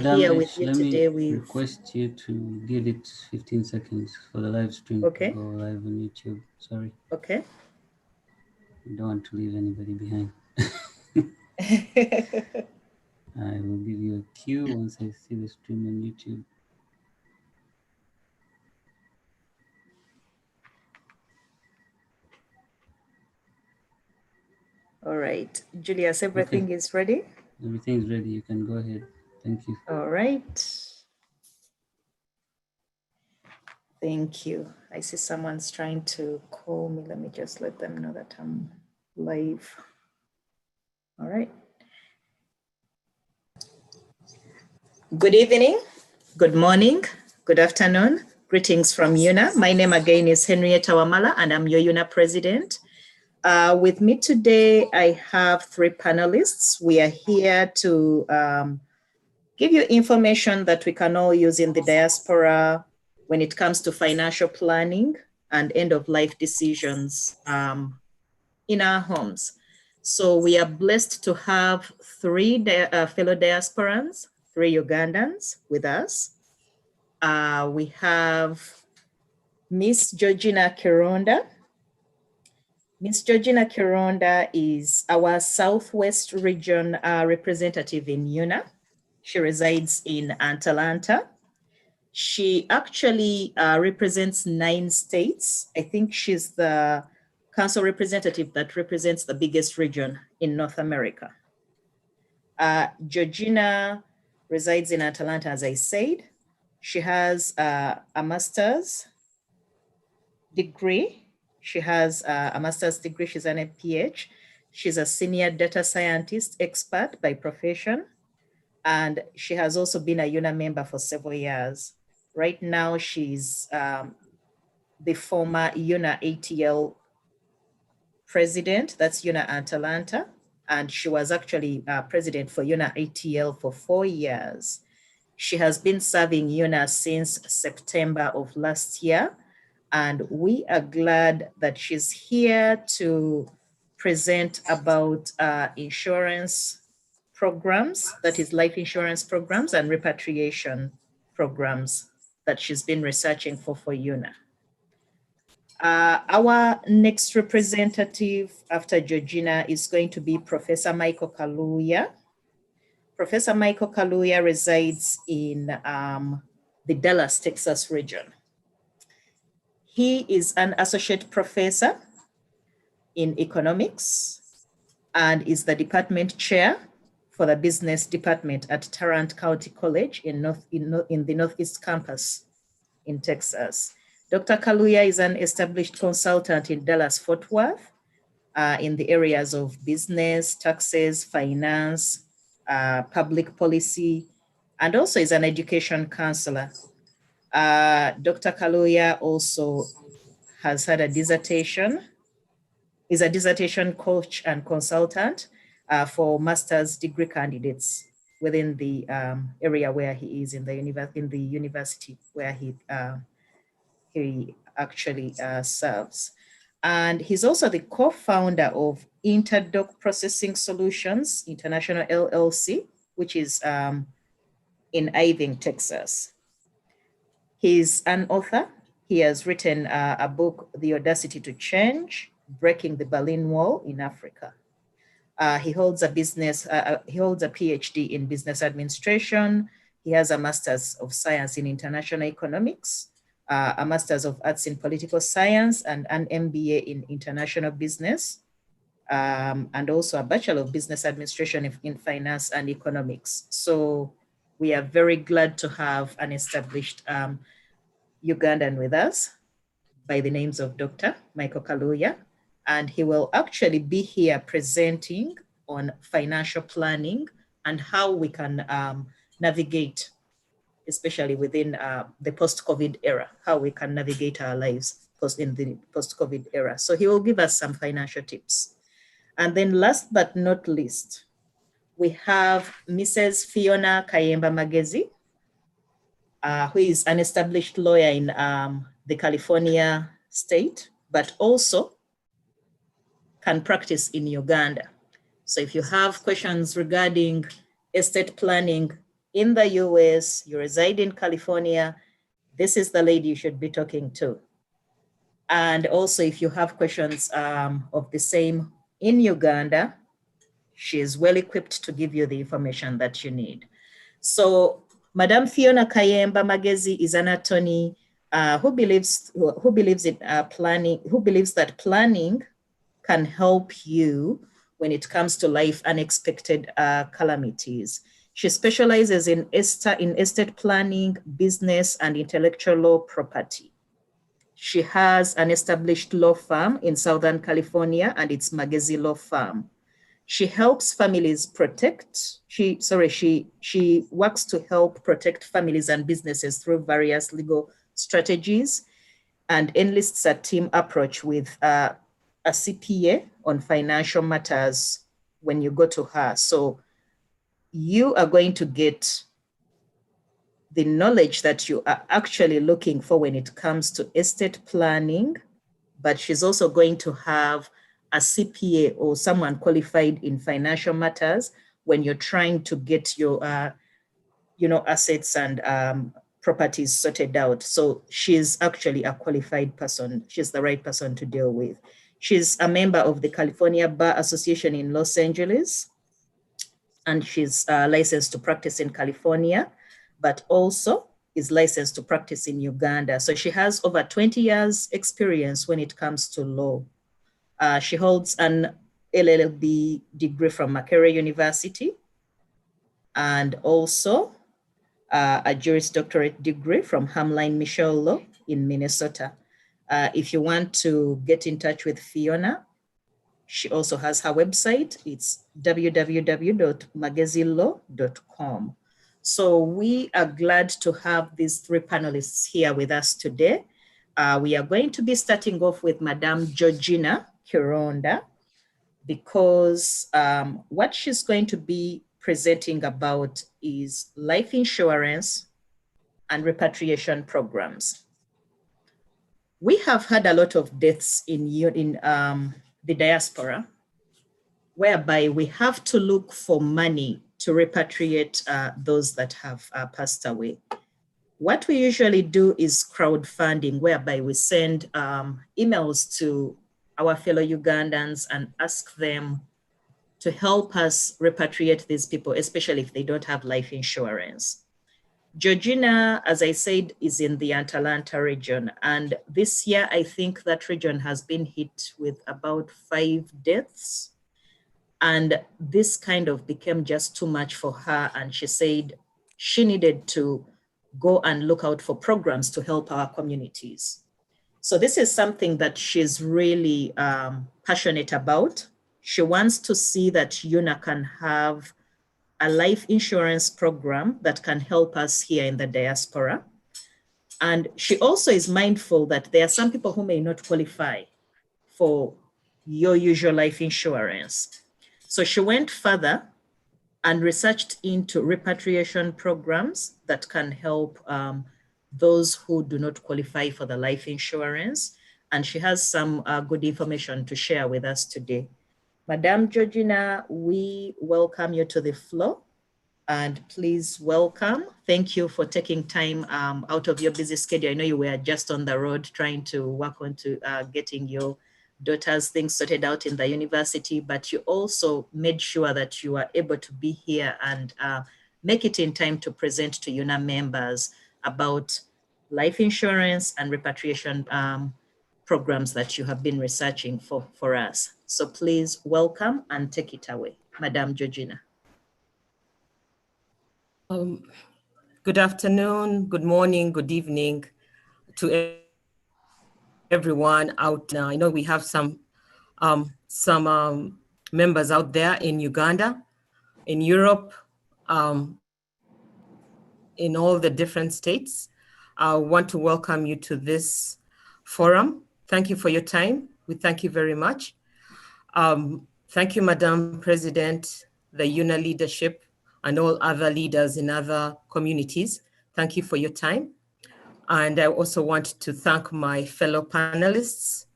Here with you Let me today with, request you to give it 15 seconds for the live stream to okay, go live on YouTube. Sorry, okay. I don't want to leave anybody behind. I will give you a cue once I see the stream on YouTube. All right, Julius, Okay, everything is ready? everything is ready. You can go ahead. Thank you. All right. Thank you. I see someone's trying to call me. Let me just let them know that I'm live. All right. Good evening, good morning, good afternoon. Greetings from UNA. My name again is Henrietta Wamala, and I'm your UNA president. With me today, I have three panelists. We are here to give you information that we can all use in the diaspora when it comes to financial planning and end-of-life decisions in our homes. So we are blessed to have three fellow diasporans, three Ugandans with us. We have Miss Georgina Kironda. Miss Georgina Kironda is our Southwest region representative in UNA. She resides in Atlanta. She actually represents 9 states. I think she's the council representative that represents the biggest region in North America. Georgina resides in Atlanta, as I said. She has a master's degree. She has a master's degree. She's an MPH. She's a senior data scientist expert by profession. And she has also been a UNA member for several years. Right now, she's the former UNA ATL president, that's UNA Atlanta, and she was actually president for UNA ATL for 4 years. She has been serving UNA since September of last year, and we are glad that she's here to present about insurance programs, that is life insurance programs and repatriation programs that she's been researching for UNA. Our next representative after Georgina is going to be Professor Michael Kaluuya. Professor Michael Kaluuya resides in the Dallas, Texas region. He is an associate professor in economics and is the department chair for the business department at Tarrant County College in the Northeast Campus in Texas. Dr. Kaluuya is an established consultant in Dallas-Fort Worth in the areas of business, taxes, finance, public policy, and also is an education counselor. Dr. Kaluuya also has had a dissertation, is a dissertation coach and consultant for master's degree candidates within the area where he is in the university where he actually serves. And he's also the co-founder of Interdoc Processing Solutions International LLC, which is in Irving, Texas. He's an author. He has written a book, The Audacity to Change, Breaking the Berlin Wall in Africa. He holds a PhD in business administration. He has a Master's of Science in International Economics, a Master's of Arts in Political Science, and an MBA in International Business, and also a Bachelor of Business Administration in Finance and Economics. So we are very glad to have an established Ugandan with us by the names of Dr. Michael Kaluuya, and he will actually be here presenting on financial planning and how we can navigate, especially within the post-COVID era, how we can navigate our lives in the post-COVID era. So he will give us some financial tips. And then last but not least, we have Mrs. Fiona Kayemba Magezi, who is an established lawyer in the California state, but also can practice in Uganda. So if you have questions regarding estate planning in the US, you reside in California, this is the lady you should be talking to. And also, if you have questions of the same in Uganda, she is well equipped to give you the information that you need. So Madam Fiona Kayemba Magezi is an attorney who believes in planning, who believes that planning can help you when it comes to life unexpected calamities. She specializes in estate planning, business, and intellectual law property. She has an established law firm in Southern California, and it's Magezi Law Firm. She helps families protect, she works to help protect families and businesses through various legal strategies and enlists a team approach with a CPA on financial matters when you go to her. So you are going to get the knowledge that you are actually looking for when it comes to estate planning, but she's also going to have a CPA or someone qualified in financial matters when you're trying to get your, assets and properties sorted out. So she's actually a qualified person. She's the right person to deal with. She's a member of the California Bar Association in Los Angeles, and she's licensed to practice in California, but also is licensed to practice in Uganda. So she has over 20 years experience when it comes to law. She holds an LLB degree from Makerere University and also a Juris Doctorate degree from Hamline Michel Law in Minnesota. If you want to get in touch with Fiona, she also has her website. It's www.magazilaw.com. So we are glad to have these three panelists here with us today. We are going to be starting off with Madame Georgina Kironda, because what she's going to be presenting about is life insurance and repatriation programs. We have had a lot of deaths in the diaspora, whereby we have to look for money to repatriate those that have passed away. What we usually do is crowdfunding, whereby we send emails to our fellow Ugandans and ask them to help us repatriate these people, especially if they don't have life insurance. Georgina, as I said, is in the Atalanta region. And this year, I think that region has been hit with about 5 deaths. And this kind of became just too much for her. And she said she needed to go and look out for programs to help our communities. So this is something that she's really passionate about. She wants to see that UNA can have a life insurance program that can help us here in the diaspora. And she also is mindful that there are some people who may not qualify for your usual life insurance. So she went further and researched into repatriation programs that can help those who do not qualify for the life insurance. And she has some good information to share with us today. Madame Georgina, we welcome you to the floor, and please welcome. Thank you for taking time out of your busy schedule. I know you were just on the road trying to work on to getting your daughter's things sorted out in the university, but you also made sure that you are able to be here and make it in time to present to UNA members about life insurance and repatriation programs that you have been researching for us. So please welcome and take it away, Madame Georgina. Good afternoon, good morning, good evening to everyone out. I know we have some members out there in Uganda, in Europe, in all the different states. I want to welcome you to this forum. Thank you for your time. We thank you very much. Thank you, Madam President, the UNA leadership, and all other leaders in other communities. Thank you for your time. And I also want to thank my fellow panelists.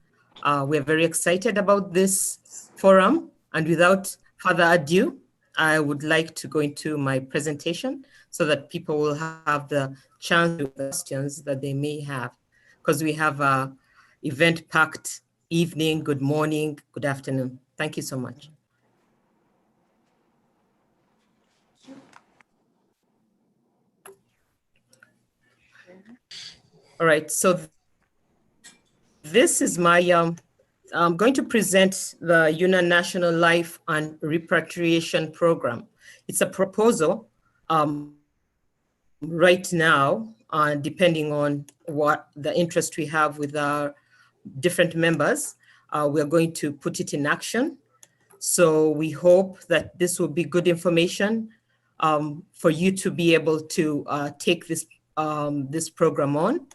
We're very excited about this forum. And without further ado, I would like to go into my presentation. so that people will have the chance to questions that they may have, because we have a event-packed evening. Good morning, good afternoon. Thank you so much. All right, so this is my, I'm going to present the UNA National Life and Repatriation Program. It's a proposal right now, depending on what the interest we have with our different members, we're going to put it in action. So we hope that this will be good information for you to be able to take this, this program on.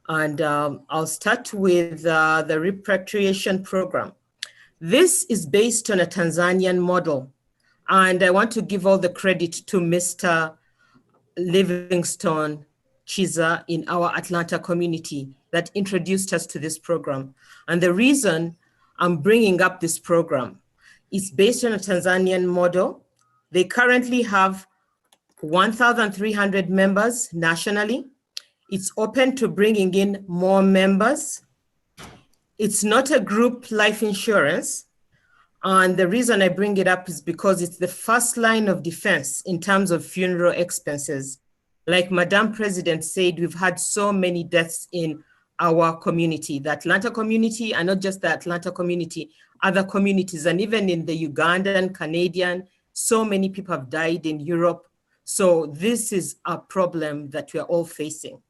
And I'll start with the repatriation program. This is based on a Tanzanian model. And I want to give all the credit to Mr. Livingstone Chiza in our Atlanta community that introduced us to this program. And the reason I'm bringing up this program is based on a Tanzanian model. They currently have 1,300 members nationally. It's open to bringing in more members. It's not a group life insurance. And the reason I bring it up is because it's the first line of defense in terms of funeral expenses. Like Madam President said, we've had so many deaths in our community, the Atlanta community, and not just the Atlanta community, other communities, and even in the Ugandan, Canadian, so many people have died in Europe. So this is a problem that we are all facing.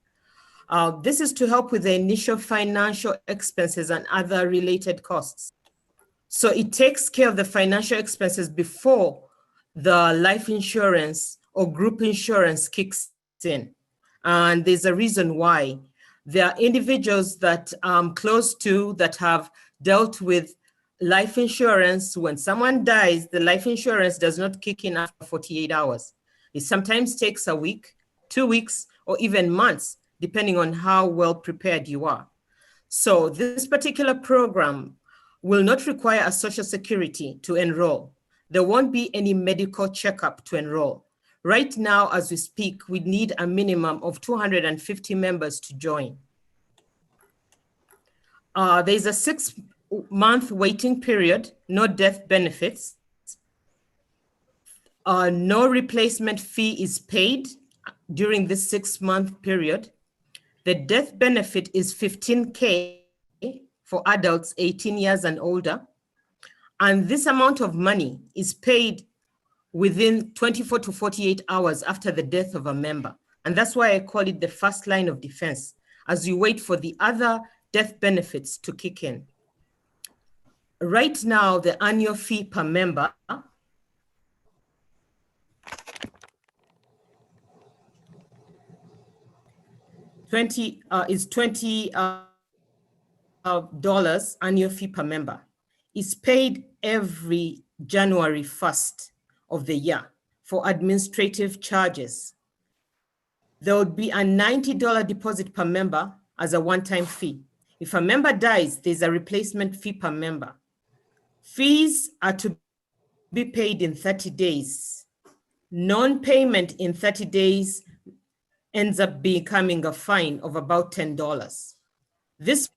This is to help with the initial financial expenses and other related costs. So it takes care of the financial expenses before the life insurance or group insurance kicks in. And there's a reason why. There are individuals that I'm close to that have dealt with life insurance. When someone dies, the life insurance does not kick in after 48 hours. It sometimes takes a week, 2 weeks, or even months, depending on how well prepared you are. So this particular program will not require a social security to enroll. There won't be any medical checkup to enroll. Right now, as we speak, we need a minimum of 250 members to join. There's a 6-month waiting period, no death benefits. No replacement fee is paid during this 6-month period. The death benefit is $15K for adults 18 years and older. And this amount of money is paid within 24 to 48 hours after the death of a member. And that's why I call it the first line of defense, as you wait for the other death benefits to kick in. Right now, the annual fee per member is $20 annual fee per member. It's paid every January 1st of the year for administrative charges. There would be a $90 deposit per member as a one-time fee. If a member dies, there's a replacement fee per member. Fees are to be paid in 30 days. Non-payment in 30 days ends up becoming a fine of about $10. This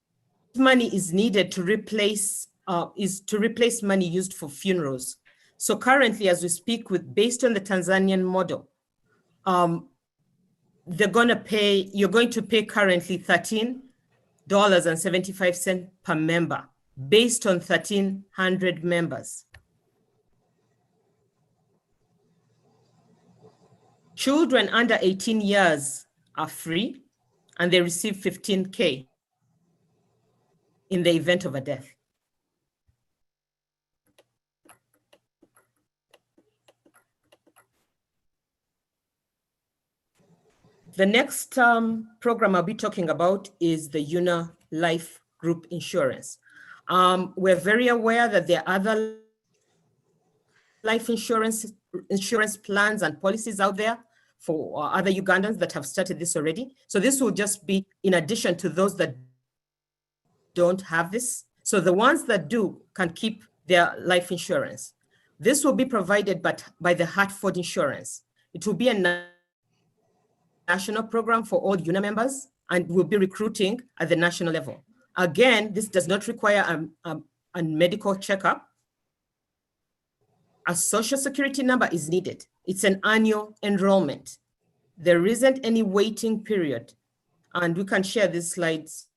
money is needed to replace money used for funerals. So currently, as we speak, based on the Tanzanian model, you're going to pay currently $13.75 per member based on 1,300 members. Children under 18 years are free, and they receive $15K in the event of a death. The next program I'll be talking about is the UNA Life Group Insurance. We're very aware that there are other life insurance plans and policies out there for other Ugandans that have started this already. So this will just be in addition to those that don't have this. So the ones that do can keep their life insurance. This will be provided by the Hartford Insurance. It will be a national program for all UNA members, and we'll be recruiting at the national level. Again, this does not require a medical checkup. A social security number is needed. It's an annual enrollment. There isn't any waiting period. And we can share these slides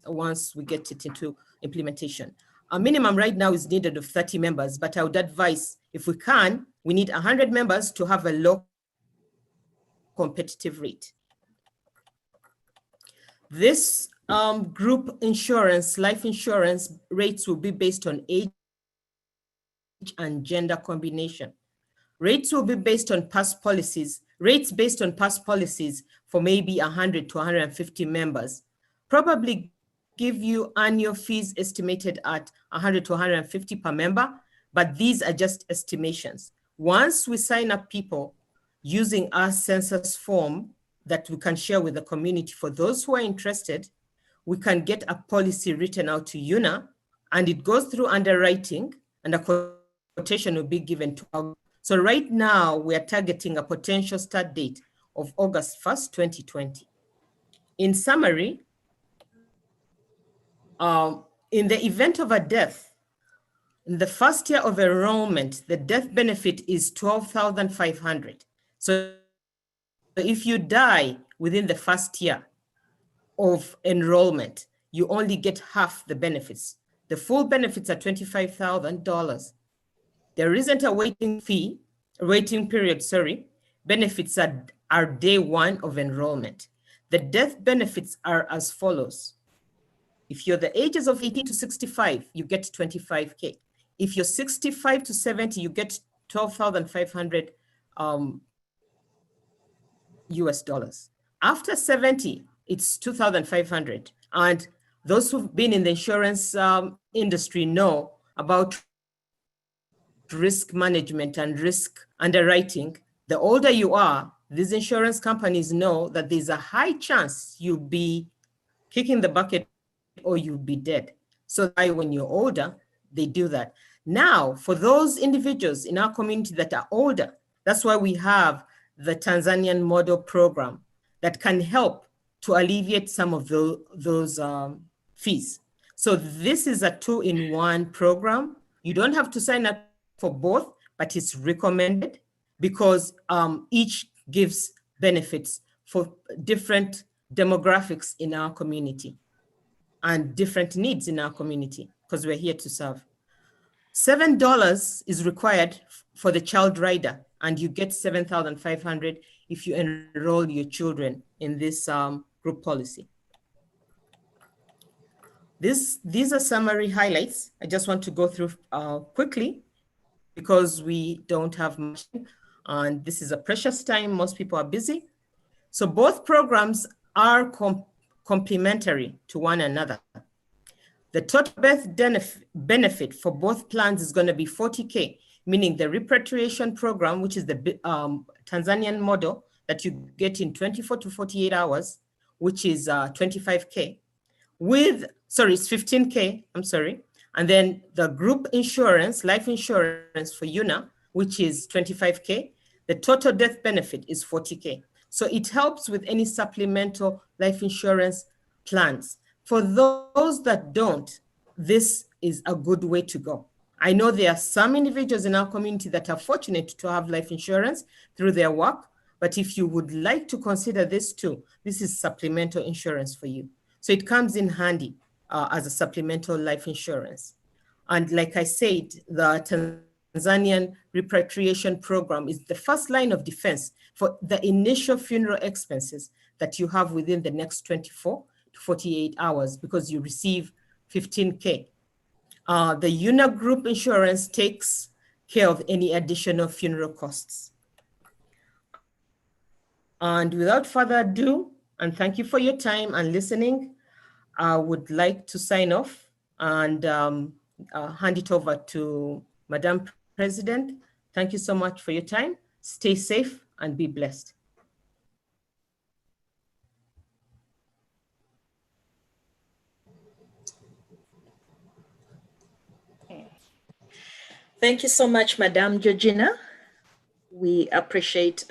once we get it into implementation. A minimum right now is needed of 30 members, but I would advise, if we can, we need 100 members to have a low competitive rate. This group insurance, life insurance rates will be based on age and gender combination. Rates will be based on past policies, rates based on past policies for maybe 100 to 150 members, probably give you annual fees estimated at 100 to 150 per member, but these are just estimations. Once we sign up people using our census form that we can share with the community, for those who are interested, we can get a policy written out to UNA, and it goes through underwriting, and a quotation will be given to our. So right now, we are targeting a potential start date of August 1st, 2020. In summary, in the event of a death, in the first year of enrollment, the death benefit is $12,500. So if you die within the first year of enrollment, you only get half the benefits. The full benefits are $25,000. There isn't a waiting period. Benefits are day one of enrollment. The death benefits are as follows. If you're the ages of 18 to 65, you get 25K. If you're 65 to 70, you get 12,500 US dollars. After 70, it's 2,500. And those who've been in the insurance industry know about risk management and risk underwriting. The older you are, these insurance companies know that there's a high chance you'll be kicking the bucket or you'll be dead. So when you're older, they do that. Now, for those individuals in our community that are older, that's why we have the Tanzanian model program that can help to alleviate some of those fees. So this is a two-in-one program. You don't have to sign up for both, but it's recommended because each gives benefits for different demographics in our community and different needs in our community, because we're here to serve. $7 is required for the child rider, and you get $7,500 if you enroll your children in this group policy. These are summary highlights. I just want to go through quickly because we don't have much, and this is a precious time. Most people are busy. So both programs are complementary to one another. The total benefit for both plans is going to be 40K, meaning the repatriation program, which is the Tanzanian model that you get in 24 to 48 hours, which is 25K. It's 15K, I'm sorry. And then the group insurance, life insurance for UNA, which is 25K. The total death benefit is 40K. So it helps with any supplemental life insurance plans. For those that don't, this is a good way to go. I know there are some individuals in our community that are fortunate to have life insurance through their work, but if you would like to consider this too, this is supplemental insurance for you. So it comes in handy as a supplemental life insurance. And like I said, the Tanzanian repatriation program is the first line of defense for the initial funeral expenses that you have within the next 24 to 48 hours because you receive 15K. The UNA group insurance takes care of any additional funeral costs. And without further ado, and thank you for your time and listening, I would like to sign off and hand it over to Madam President. Thank you so much for your time. Stay safe and be blessed. Thank you so much, Madam Georgina. We appreciate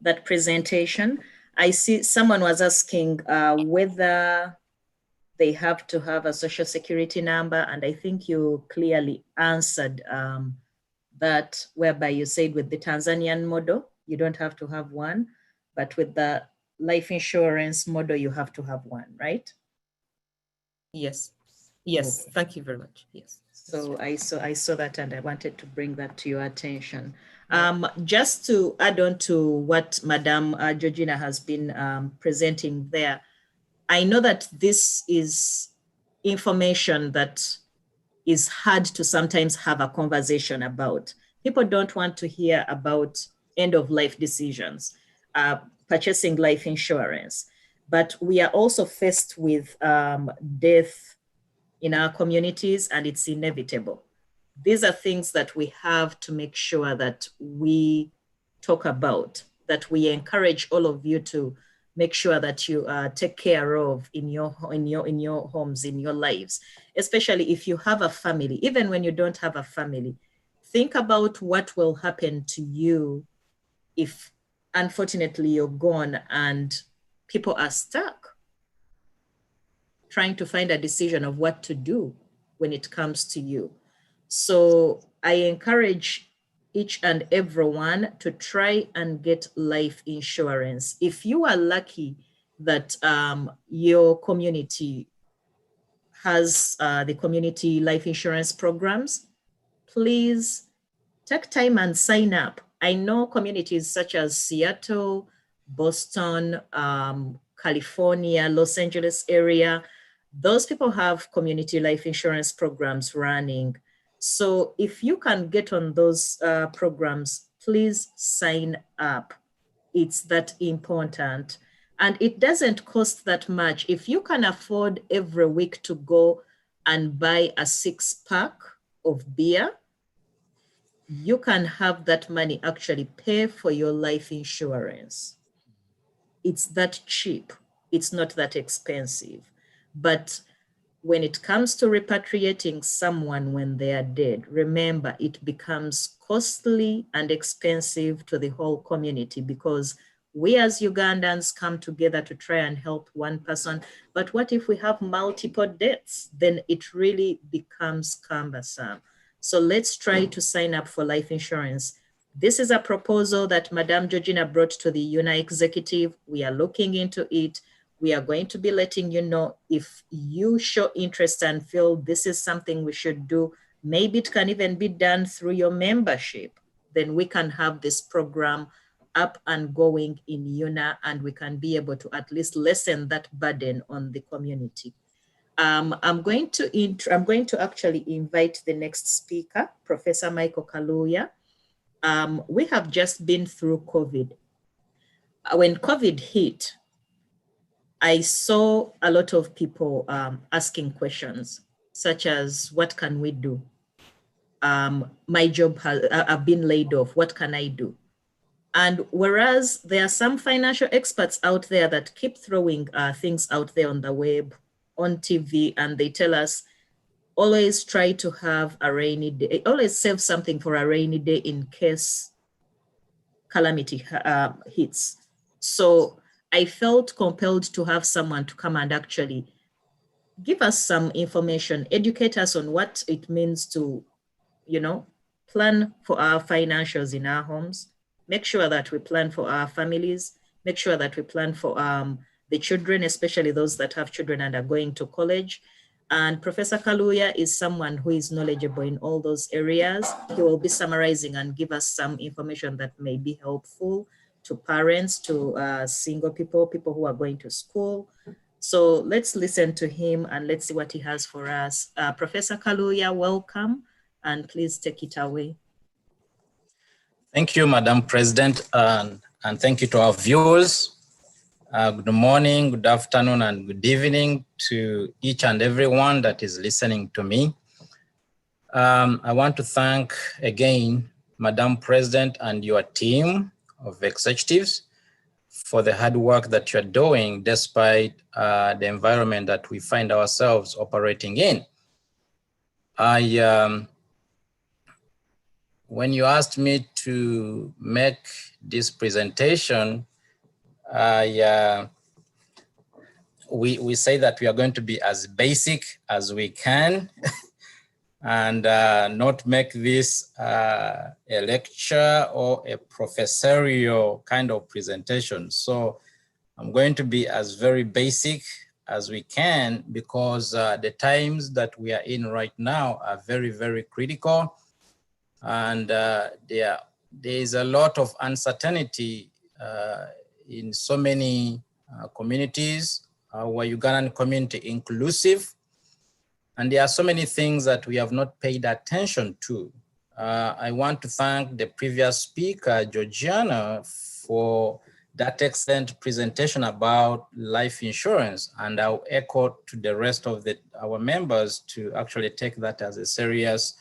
that presentation. I see someone was asking whether they have to have a social security number, and I think you clearly answered that, whereby you said with the Tanzanian model, you don't have to have one, but with the life insurance model, you have to have one, right? Yes. Yes. Okay. Thank you very much. Yes. So I saw that, and I wanted to bring that to your attention. Right. Just to add on to what Madam Georgina has been presenting there, I know that this is information that is hard to sometimes have a conversation about. People don't want to hear about end of life decisions, purchasing life insurance, but we are also faced with death in our communities, and it's inevitable. These are things that we have to make sure that we talk about, that we encourage all of you to make sure that you take care of in your homes, in your lives, especially if you have a family. Even when you don't have a family, think about what will happen to you if unfortunately you're gone and people are stuck trying to find a decision of what to do when it comes to you. So I encourage each and everyone to try and get life insurance. If you are lucky that your community has the community life insurance programs, please take time and sign up. I know communities such as Seattle, Boston, California, Los Angeles area, those people have community life insurance programs running. So if you can get on those programs, please sign up. It's that important. And it doesn't cost that much. If you can afford every week to go and buy a 6-pack of beer, you can have that money actually pay for your life insurance. It's that cheap. It's not that expensive. But when it comes to repatriating someone when they are dead, remember it becomes costly and expensive to the whole community, because we as Ugandans come together to try and help one person. But what if we have multiple deaths? Then it really becomes cumbersome. So let's try to sign up for life insurance. This is a proposal that Madame Georgina brought to the UNA executive. We are looking into it. We are going to be letting you know if you show interest and feel this is something we should do. Maybe it can even be done through your membership. Then we can have this program up and going in UNA, and we can be able to at least lessen that burden on the community. I'm going to actually invite the next speaker, Professor Michael Kaluuya. We have just been through COVID. When COVID hit, I saw a lot of people asking questions such as, what can we do? My job I've been laid off, what can I do? And whereas there are some financial experts out there that keep throwing things out there on the web, on TV, and they tell us, always try to have a rainy day, always save something for a rainy day in case calamity hits. So I felt compelled to have someone to come and actually give us some information, educate us on what it means to, plan for our financials in our homes, make sure that we plan for our families, make sure that we plan for the children, especially those that have children and are going to college. And Professor Kaluuya is someone who is knowledgeable in all those areas. He will be summarizing and give us some information that may be helpful to parents, to single people, people who are going to school. So let's listen to him and let's see what he has for us. Professor Kaluuya, welcome, and please take it away. Thank you, Madam President, and thank you to our viewers. Good morning, good afternoon, and good evening to each and everyone that is listening to me. I want to thank again, Madam President and your team of executives for the hard work that you're doing despite the environment that we find ourselves operating in. I when you asked me to make this presentation, we say that we are going to be as basic as we can and not make this a lecture or a professorial kind of presentation. So I'm going to be as very basic as we can, because the times that we are in right now are very, very critical. And there is a lot of uncertainty in so many communities. Our Ugandan community inclusive. And there are so many things that we have not paid attention to. I want to thank the previous speaker, Georgiana, for that excellent presentation about life insurance. And I'll echo to the rest of our members to actually take that as a serious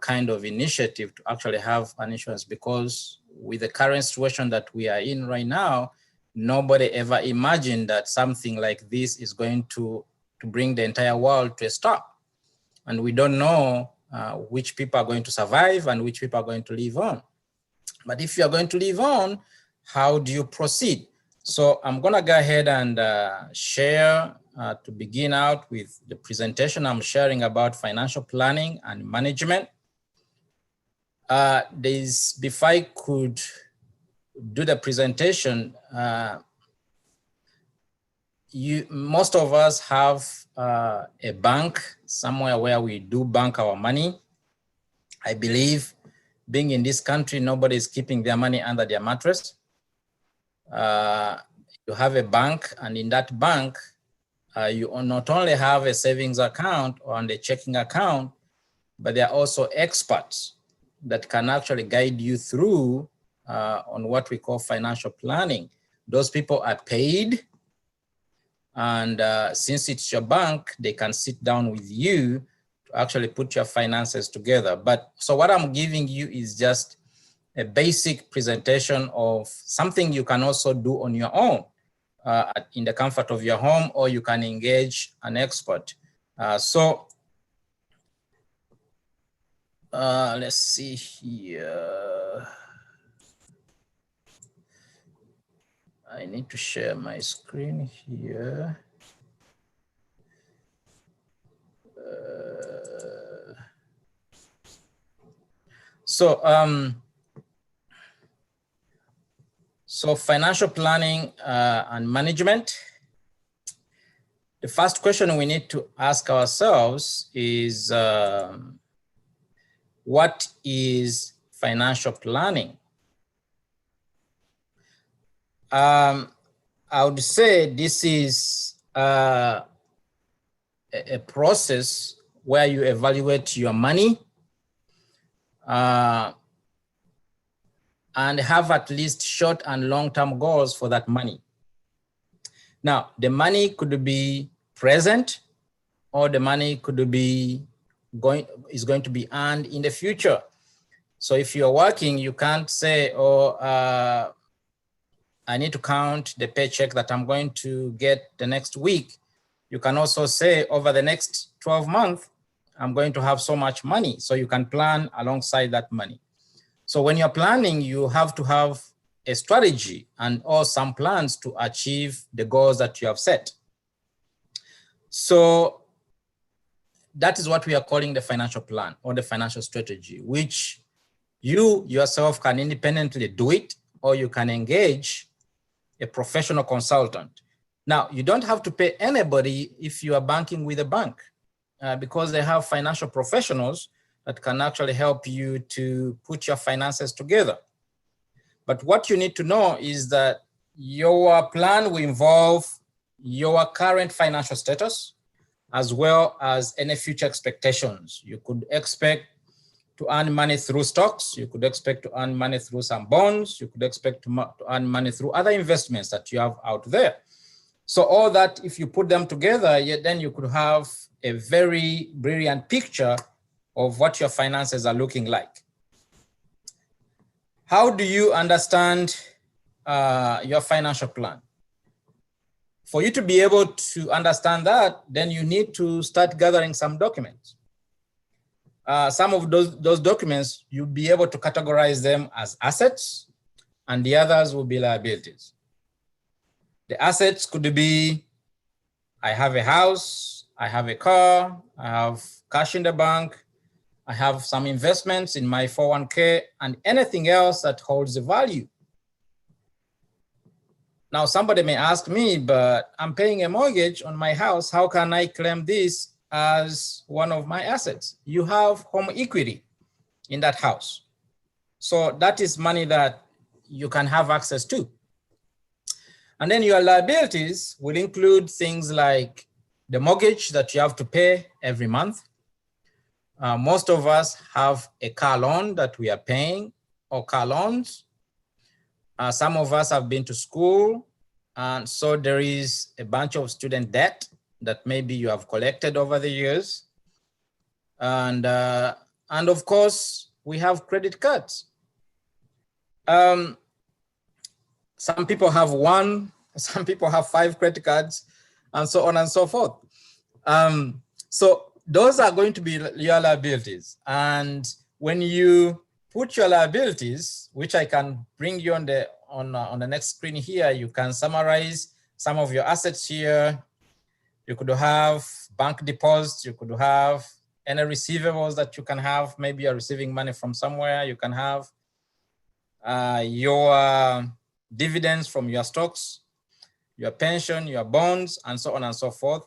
kind of initiative to actually have an insurance, because with the current situation that we are in right now, nobody ever imagined that something like this is going to bring the entire world to a stop. And we don't know which people are going to survive and which people are going to live on. But if you are going to live on, how do you proceed? So I'm gonna go ahead and share to begin out with the presentation I'm sharing about financial planning and management. Before I could do the presentation, most of us have a bank somewhere where we do bank our money. I believe being in this country, nobody is keeping their money under their mattress. You have a bank, and in that bank, you not only have a savings account or a checking account, but there are also experts that can actually guide you through on what we call financial planning. Those people are paid, and since it's your bank, they can sit down with you to actually put your finances together. But so what I'm giving you is just a basic presentation of something you can also do on your own in the comfort of your home, or you can engage an expert. Let's see here. I need to share my screen here. So financial planning and management. The first question we need to ask ourselves is, what is financial planning? I would say this is a process where you evaluate your money and have at least short and long-term goals for that money. Now, the money could be present, or the money could be is going to be earned in the future. So if you're working, you can't say, oh, I need to count the paycheck that I'm going to get the next week. You can also say, over the next 12 months, I'm going to have so much money. So you can plan alongside that money. So when you're planning, you have to have a strategy and or some plans to achieve the goals that you have set. So that is what we are calling the financial plan or the financial strategy, which you yourself can independently do it, or you can engage a professional consultant. Now, you don't have to pay anybody if you are banking with a bank because they have financial professionals that can actually help you to put your finances together. But what you need to know is that your plan will involve your current financial status as well as any future expectations. You could expect to earn money through stocks. You could expect to earn money through some bonds. You could expect to earn money through other investments that you have out there. So all that, if you put them together, then you could have a very brilliant picture of what your finances are looking like. How do you understand your financial plan? For you to be able to understand that, then you need to start gathering some documents. some of those documents, you'll be able to categorize them as assets, and the others will be liabilities. The assets could be, I have a house, I have a car, I have cash in the bank, I have some investments in my 401k, and anything else that holds a value. Now, somebody may ask me, but I'm paying a mortgage on my house. How can I claim this as one of my assets? You have home equity in that house. So that is money that you can have access to. And then your liabilities will include things like the mortgage that you have to pay every month. Most of us have a car loan that we are paying, or car loans. Some of us have been to school, and so there is a bunch of student debt that maybe you have collected over the years. And of course, we have credit cards. Some people have one, some people have 5 credit cards, and so on and so forth. So those are going to be your liabilities. And when you put your liabilities, which I can bring you on the next screen here, you can summarize some of your assets here. You could have bank deposits, you could have any receivables that you can have. Maybe you're receiving money from somewhere. You can have your dividends from your stocks, your pension, your bonds, and so on and so forth.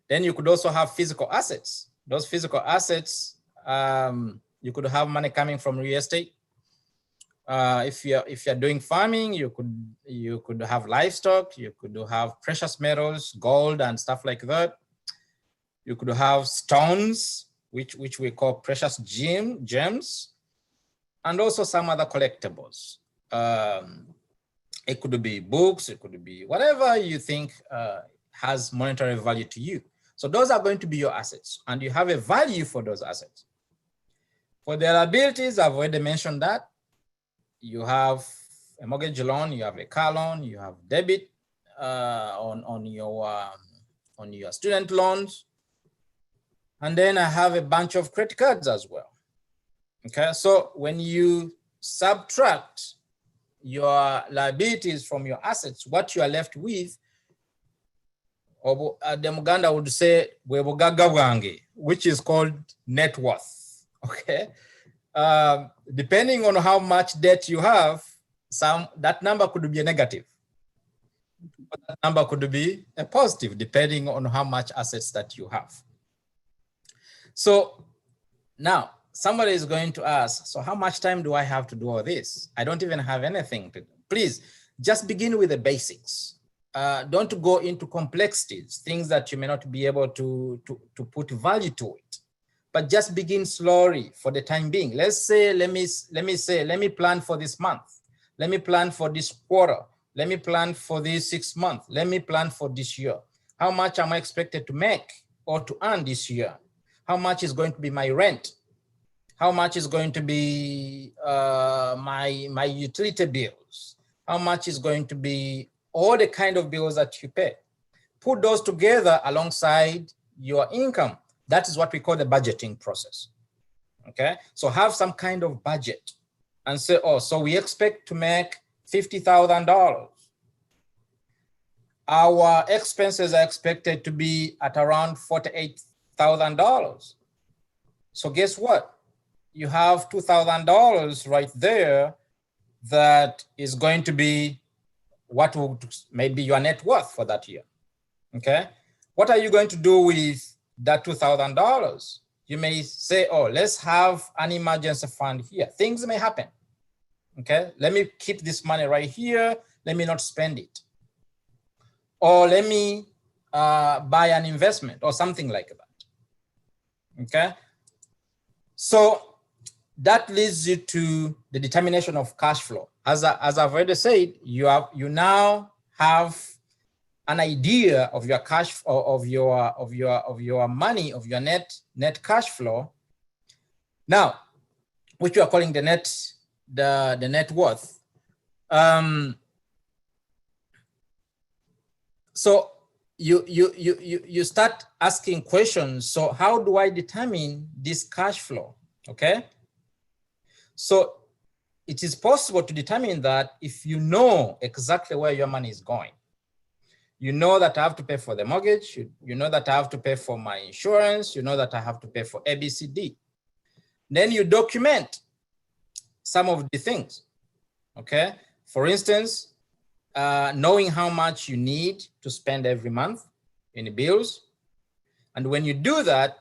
Then you could also have physical assets. Those physical assets, you could have money coming from real estate. If you're doing farming, you could have livestock, you could have precious metals, gold and stuff like that. You could have stones, which we call precious gems, and also some other collectibles. It could be books, it could be whatever you think has monetary value to you. So those are going to be your assets, and you have a value for those assets. For the liabilities, I've already mentioned that. You have a mortgage loan, you have a car loan, you have debit on your student loans. And then I have a bunch of credit cards as well. Okay, so when you subtract your liabilities from your assets, what you are left with, or the Muganda would say, which is called net worth. Okay, depending on how much debt you have, that number could be a negative, but that number could be a positive, depending on how much assets that you have. So now somebody is going to ask, so how much time do I have to do all this? I don't even have anything to do. Please just begin with the basics. Don't go into complexities, things that you may not be able to put value to it. But just begin slowly for the time being. Let's say, let me plan for this month. Let me plan for this quarter. Let me plan for this 6 months. Let me plan for this year. How much am I expected to make or to earn this year? How much is going to be my rent? How much is going to be my utility bills? How much is going to be all the kind of bills that you pay? Put those together alongside your income. That is what we call the budgeting process. Okay, so have some kind of budget and say, oh, so we expect to make $50,000. Our expenses are expected to be at around $48,000. So guess what? You have $2,000 right there that is going to be what would maybe your net worth for that year. Okay, what are you going to do with that $2,000? You may say, oh, let's have an emergency fund here. Things may happen. Okay, let me keep this money right here. Let me not spend it. Or let me buy an investment or something like that. Okay, so that leads you to the determination of cash flow. As I've already said, you now have an idea of your cash, of your money, of your net cash flow. Now, which we are calling the net worth. So you start asking questions. So how do I determine this cash flow? Okay. So it is possible to determine that if you know exactly where your money is going. You know that I have to pay for the mortgage. You know that I have to pay for my insurance. You know that I have to pay for ABCD. Then you document some of the things, okay? For instance, knowing how much you need to spend every month in bills. And when you do that,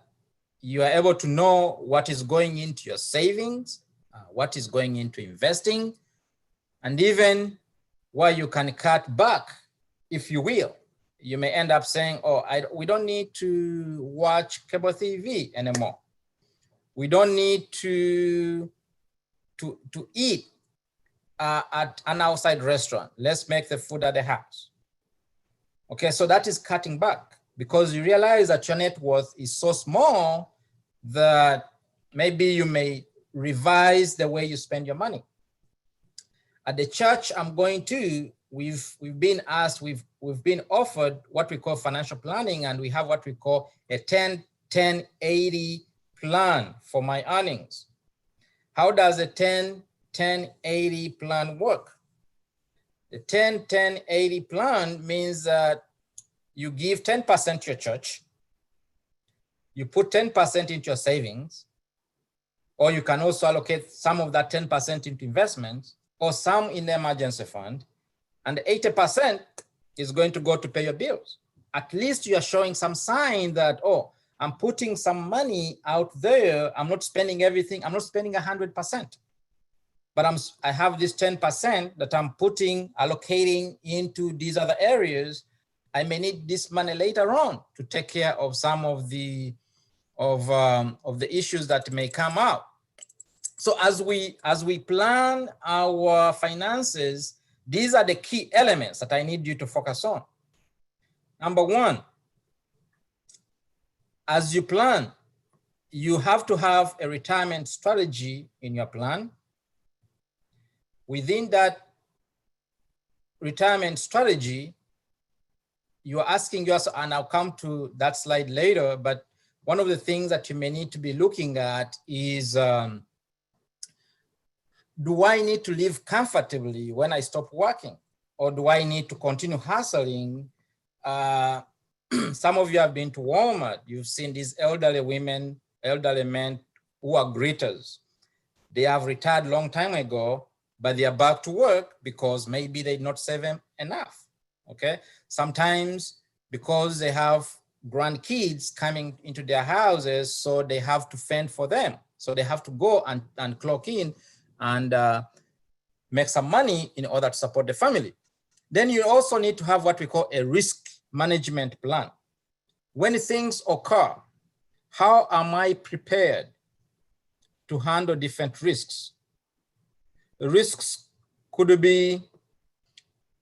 you are able to know what is going into your savings, what is going into investing, and even where you can cut back, if you will. You may end up saying, oh, we don't need to watch cable TV anymore. We don't need to eat at an outside restaurant. Let's make the food at the house. Okay, so that is cutting back because you realize that your net worth is so small that maybe you may revise the way you spend your money. At the church I'm going to, we've been asked, we've been offered what we call financial planning, and we have what we call a 10-10-80 plan for my earnings. How does a 10-10-80 plan work? The 10-10-80 plan means that you give 10% to your church, you put 10% into your savings, or you can also allocate some of that 10% into investments, or some in the emergency fund, and 80% is going to go to pay your bills. At least you are showing some sign that, oh, I'm putting some money out there. I'm not spending everything. I'm not spending 100%, but I have this 10% that I'm allocating into these other areas. I may need this money later on to take care of some of the issues that may come out. So as we plan our finances, these are the key elements that I need you to focus on. Number one, as you plan, you have to have a retirement strategy in your plan. Within that retirement strategy, you are asking yourself, and I'll come to that slide later, but one of the things that you may need to be looking at is, do I need to live comfortably when I stop working? Or do I need to continue hustling? Some of you have been to Walmart. You've seen these elderly women, elderly men who are greeters. They have retired long time ago, but they are back to work because maybe they did not save enough, okay? Sometimes because they have grandkids coming into their houses, so they have to fend for them. So they have to go and clock in and make some money in order to support the family. Then you also need to have what we call a risk management plan. When things occur, how am I prepared to handle different risks? The risks could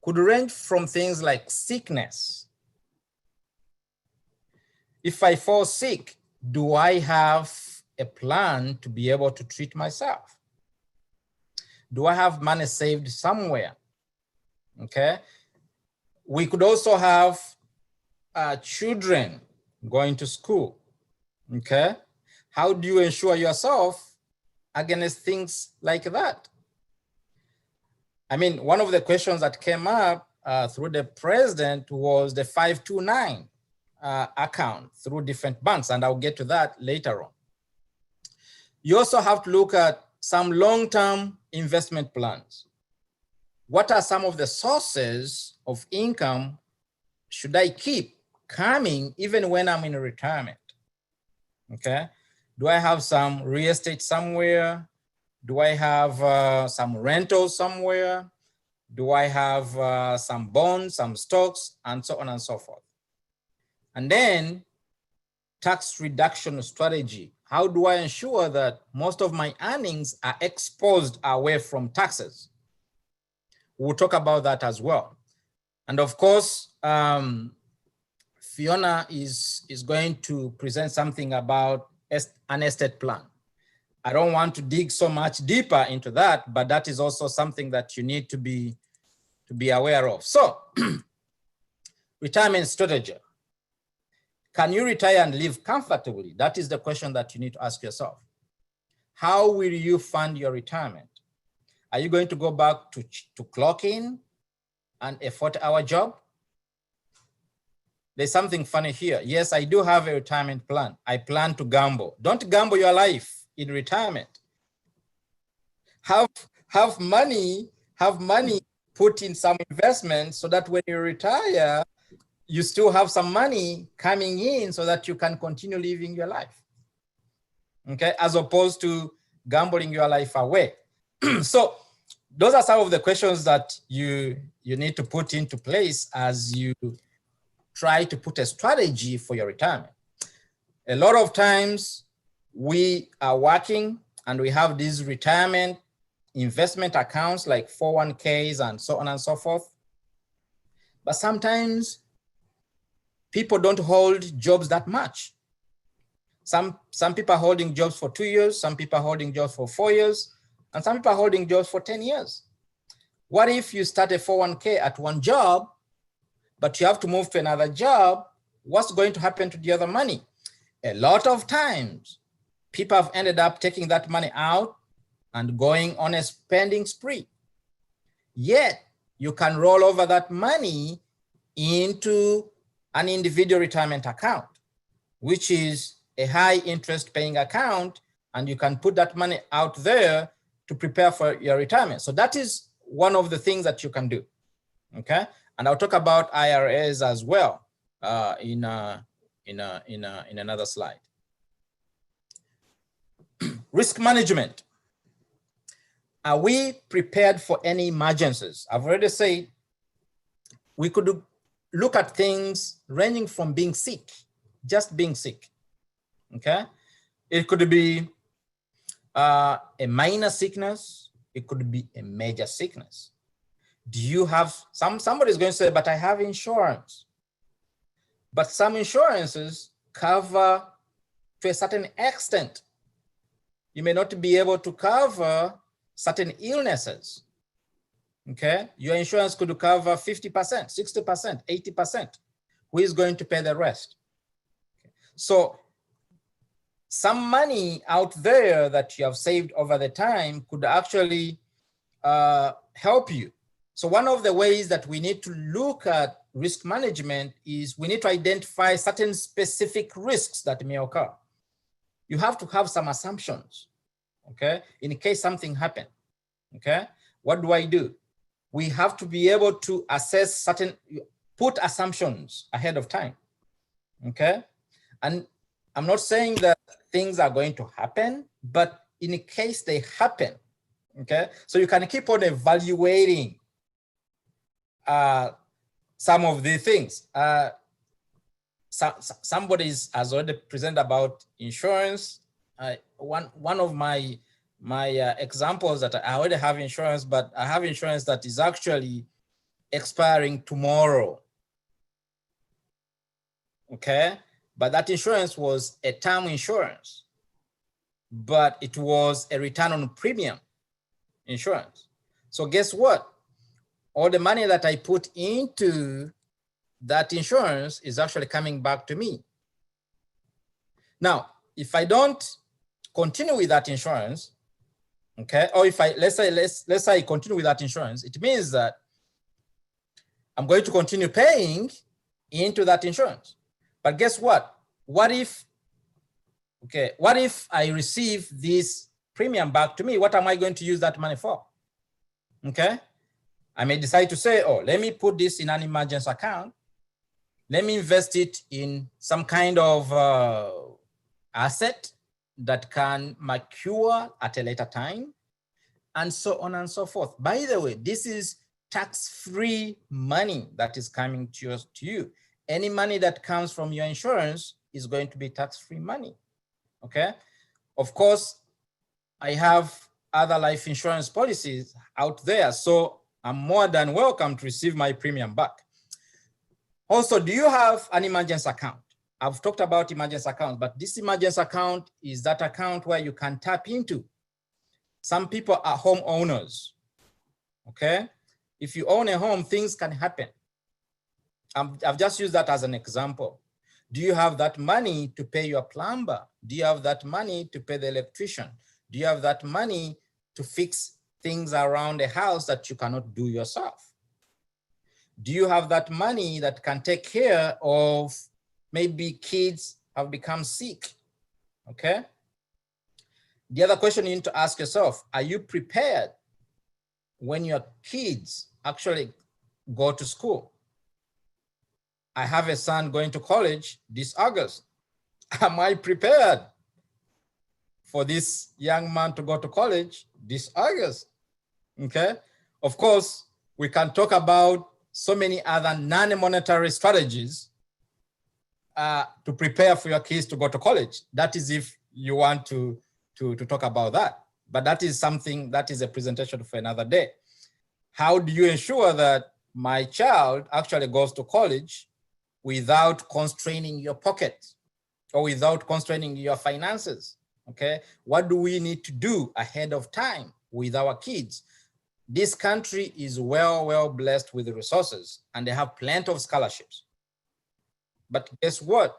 range from things like sickness. If I fall sick, do I have a plan to be able to treat myself? Do I have money saved somewhere? Okay. We could also have children going to school. Okay. How do you ensure yourself against things like that? I mean, one of the questions that came up through the president was the 529 account through different banks, and I'll get to that later on. You also have to look at some long-term investment plans. What are some of the sources of income should I keep coming even when I'm in retirement? Okay. Do I have some real estate somewhere? Do I have some rentals somewhere? Do I have some bonds, some stocks, and so on and so forth? And then tax reduction strategy. How do I ensure that most of my earnings are exposed away from taxes? We'll talk about that as well. And of course, Fiona is going to present something about an estate plan. I don't want to dig so much deeper into that, but that is also something that you need to be aware of. So retirement strategy. Can you retire and live comfortably? That is the question that you need to ask yourself. How will you fund your retirement? Are you going to go back to clock in and a 40-hour job? There's something funny here. Yes, I do have a retirement plan. I plan to gamble. Don't gamble your life in retirement. Have money put in some investment so that when you retire, you still have some money coming in so that you can continue living your life. Okay, as opposed to gambling your life away. So those are some of the questions that you need to put into place as you try to put a strategy for your retirement. A lot of times we are working and we have these retirement investment accounts like 401ks and so on and so forth. But sometimes people don't hold jobs that much. Some people are holding jobs for 2 years, some people are holding jobs for 4 years, and some people are holding jobs for 10 years. What if you start a 401k at one job, but you have to move to another job? What's going to happen to the other money? A lot of times, people have ended up taking that money out and going on a spending spree. Yet, you can roll over that money into an individual retirement account, which is a high interest paying account, and you can put that money out there to prepare for your retirement. So that is one of the things that you can do, okay? And I'll talk about IRAs as well in another slide. Risk management. Are we prepared for any emergencies? I've already said we could look at things ranging from being sick, just being sick, okay? It could be a minor sickness. It could be a major sickness. Do you have, somebody's going to say, but I have insurance. But some insurances cover to a certain extent. You may not be able to cover certain illnesses, okay? Your insurance could cover 50%, 60%, 80%. Who is going to pay the rest? Okay. So some money out there that you have saved over the time could actually help you. So one of the ways that we need to look at risk management is we need to identify certain specific risks that may occur. You have to have some assumptions, okay? In case something happened, okay? What do? We have to be able to assess put assumptions ahead of time, okay? And I'm not saying that things are going to happen, but in case they happen, okay? So you can keep on evaluating some of the things. Somebody has already presented about insurance. One of my examples that I already have insurance, but I have insurance that is actually expiring tomorrow. Okay, but that insurance was a term insurance, but it was a return on premium insurance. So guess what? All the money that I put into that insurance is actually coming back to me. Now, if I don't continue with that insurance, okay, or if let's say I continue with that insurance, it means that I'm going to continue paying into that insurance. But guess what? What if I receive this premium back to me? What am I going to use that money for? Okay, I may decide to say, oh, let me put this in an emergency account. Let me invest it in some kind of asset that can mature at a later time, and so on and so forth. By the way, this is tax-free money that is coming to you. Any money that comes from your insurance is going to be tax-free money, okay? Of course, I have other life insurance policies out there, so I'm more than welcome to receive my premium back. Also, do you have an emergency account? I've talked about emergency accounts, but this emergency account is that account where you can tap into. Some people are homeowners, okay? If you own a home, things can happen. I've just used that as an example. Do you have that money to pay your plumber? Do you have that money to pay the electrician? Do you have that money to fix things around the house that you cannot do yourself? Do you have that money that can take care of maybe kids have become sick? Okay. The other question you need to ask yourself, are you prepared when your kids actually go to school? I have a son going to college this August. Am I prepared for this young man to go to college this August? Okay. Of course, we can talk about so many other non-monetary strategies to prepare for your kids to go to college. That is if you want to talk about that. But that is something that is a presentation for another day. How do you ensure that my child actually goes to college without constraining your pocket or without constraining your finances? Okay, what do we need to do ahead of time with our kids? This country is well blessed with the resources and they have plenty of scholarships. But guess what?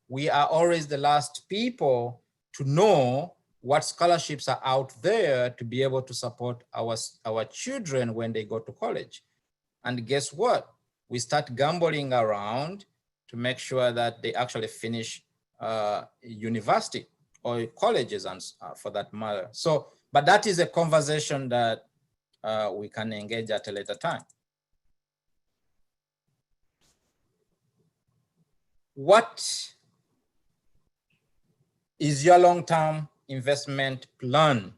We are always the last people to know what scholarships are out there to be able to support our children when they go to college. And guess what? We start gambling around to make sure that they actually finish university or colleges, and for that matter. So, but that is a conversation that we can engage at a later time. What is your long-term investment plan?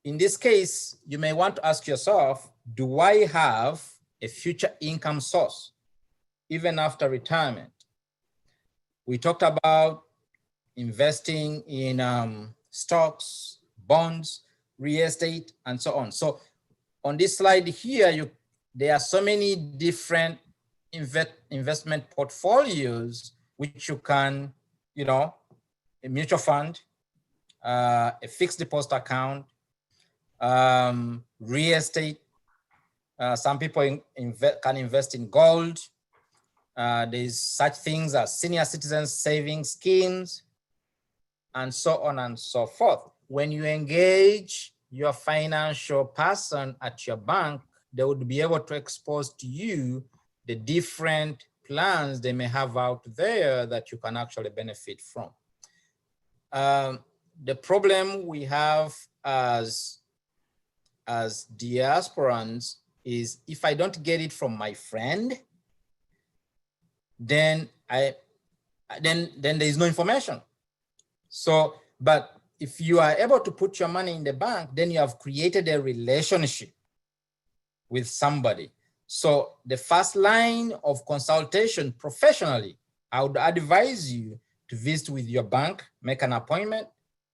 In this case, you may want to ask yourself, do I have a future income source even after retirement? We talked about investing in stocks, bonds, real estate, and so on. So on this slide here, there are so many different investment portfolios which you can, a mutual fund, a fixed deposit account, real estate. Some people can invest in gold. There's such things as senior citizens savings schemes, and so on and so forth. When you engage your financial person at your bank, they would be able to expose to you the different plans they may have out there that you can actually benefit from. The problem we have as diasporans is if I don't get it from my friend, then there is no information. So, but if you are able to put your money in the bank, then you have created a relationship with somebody. So the first line of consultation professionally, I would advise you to visit with your bank, make an appointment,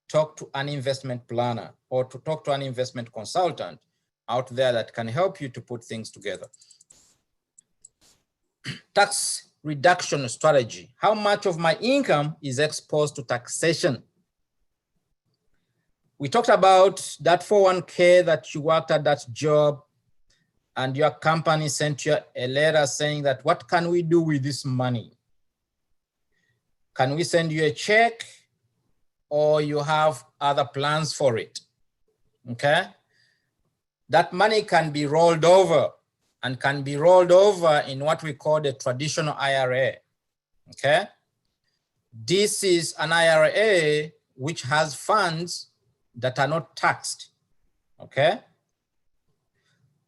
talk to an investment planner or to talk to an investment consultant out there that can help you to put things together. Tax reduction strategy. How much of my income is exposed to taxation? We talked about that 401k that you worked at that job and your company sent you a letter saying that, what can we do with this money? Can we send you a check or you have other plans for it? Okay. That money can be rolled over and can be rolled over in what we call the traditional IRA. Okay. This is an IRA which has funds that are not taxed. Okay.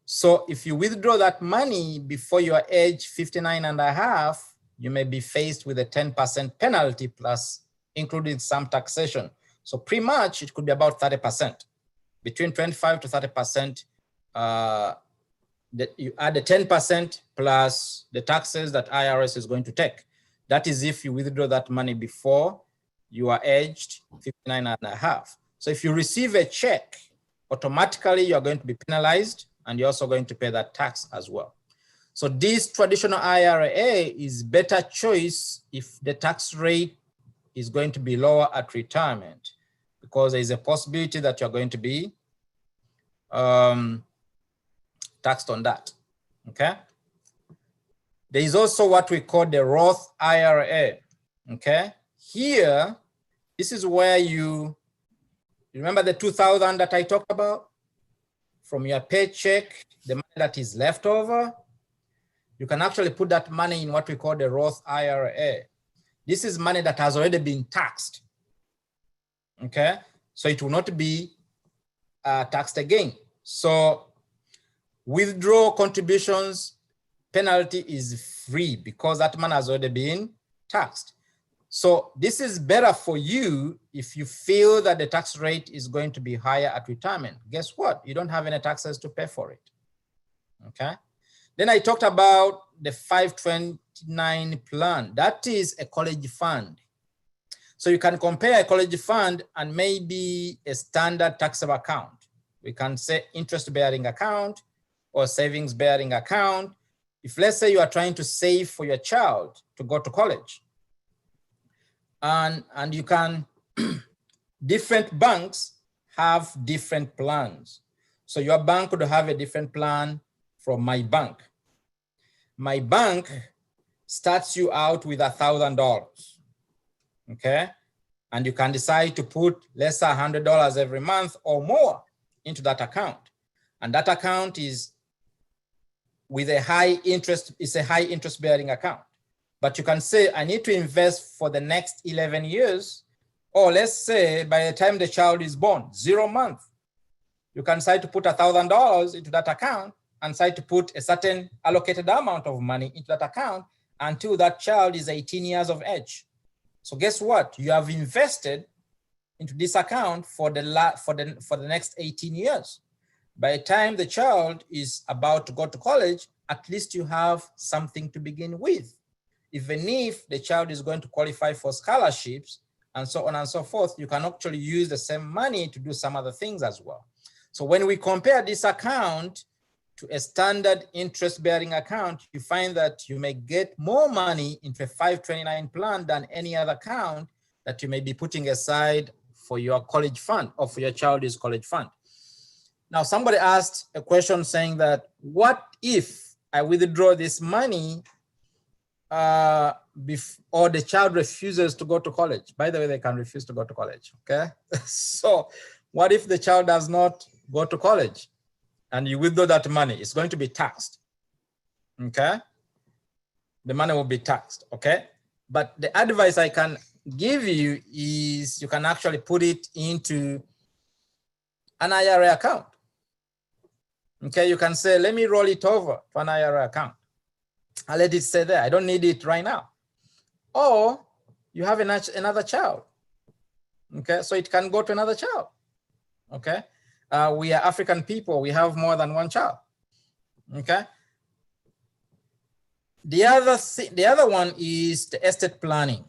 So if you withdraw that money before your age 59 and a half, you may be faced with a 10% penalty plus including some taxation. So pretty much it could be about 30%, between 25 to 30%. That you add the 10% plus the taxes that IRS is going to take. That is if you withdraw that money before you are aged 59 and a half. So if you receive a check, automatically you're going to be penalized and you're also going to pay that tax as well. So this traditional IRA is better choice if the tax rate is going to be lower at retirement, because there is a possibility that you're going to be taxed on that. Okay. There is also what we call the Roth IRA, okay? Here, this is where you remember the 2,000 that I talked about? From your paycheck, the money that is left over, you can actually put that money in what we call the Roth IRA. This is money that has already been taxed, okay? So it will not be taxed again. So withdrawal contributions penalty is free because that money has already been taxed. So this is better for you if you feel that the tax rate is going to be higher at retirement. Guess what? You don't have any taxes to pay for it, okay? Then I talked about the 529 plan. That is a college fund. So you can compare a college fund and maybe a standard taxable account. We can say interest-bearing account or savings-bearing account. If let's say you are trying to save for your child to go to college, and you can, different banks have different plans. So your bank could have a different plan from my bank. My bank starts you out with $1,000, okay? And you can decide to put, let's say, $100 every month or more into that account. And that account is with a high interest, it's a high interest bearing account. But you can say, I need to invest for the next 11 years, or let's say by the time the child is born, 0 month, you can decide to put $1,000 into that account and decide to put a certain allocated amount of money into that account until that child is 18 years of age. So guess what? You have invested into this account for the next 18 years. By the time the child is about to go to college, at least you have something to begin with. Even if the child is going to qualify for scholarships and so on and so forth, you can actually use the same money to do some other things as well. So when we compare this account to a standard interest-bearing account, you find that you may get more money into a 529 plan than any other account that you may be putting aside for your college fund or for your child's college fund. Now, somebody asked a question saying that, what if I withdraw this money or the child refuses to go to college? By the way, they can refuse to go to college, okay? So what if the child does not go to college and you withdraw that money? It's going to be taxed, okay? The money will be taxed, okay? But the advice I can give you is you can actually put it into an IRA account. Okay, you can say, let me roll it over to an IRA account. I'll let it stay there. I don't need it right now. Or you have another child. Okay, so it can go to another child. Okay, we are African people. We have more than one child. Okay. The other one is the estate planning.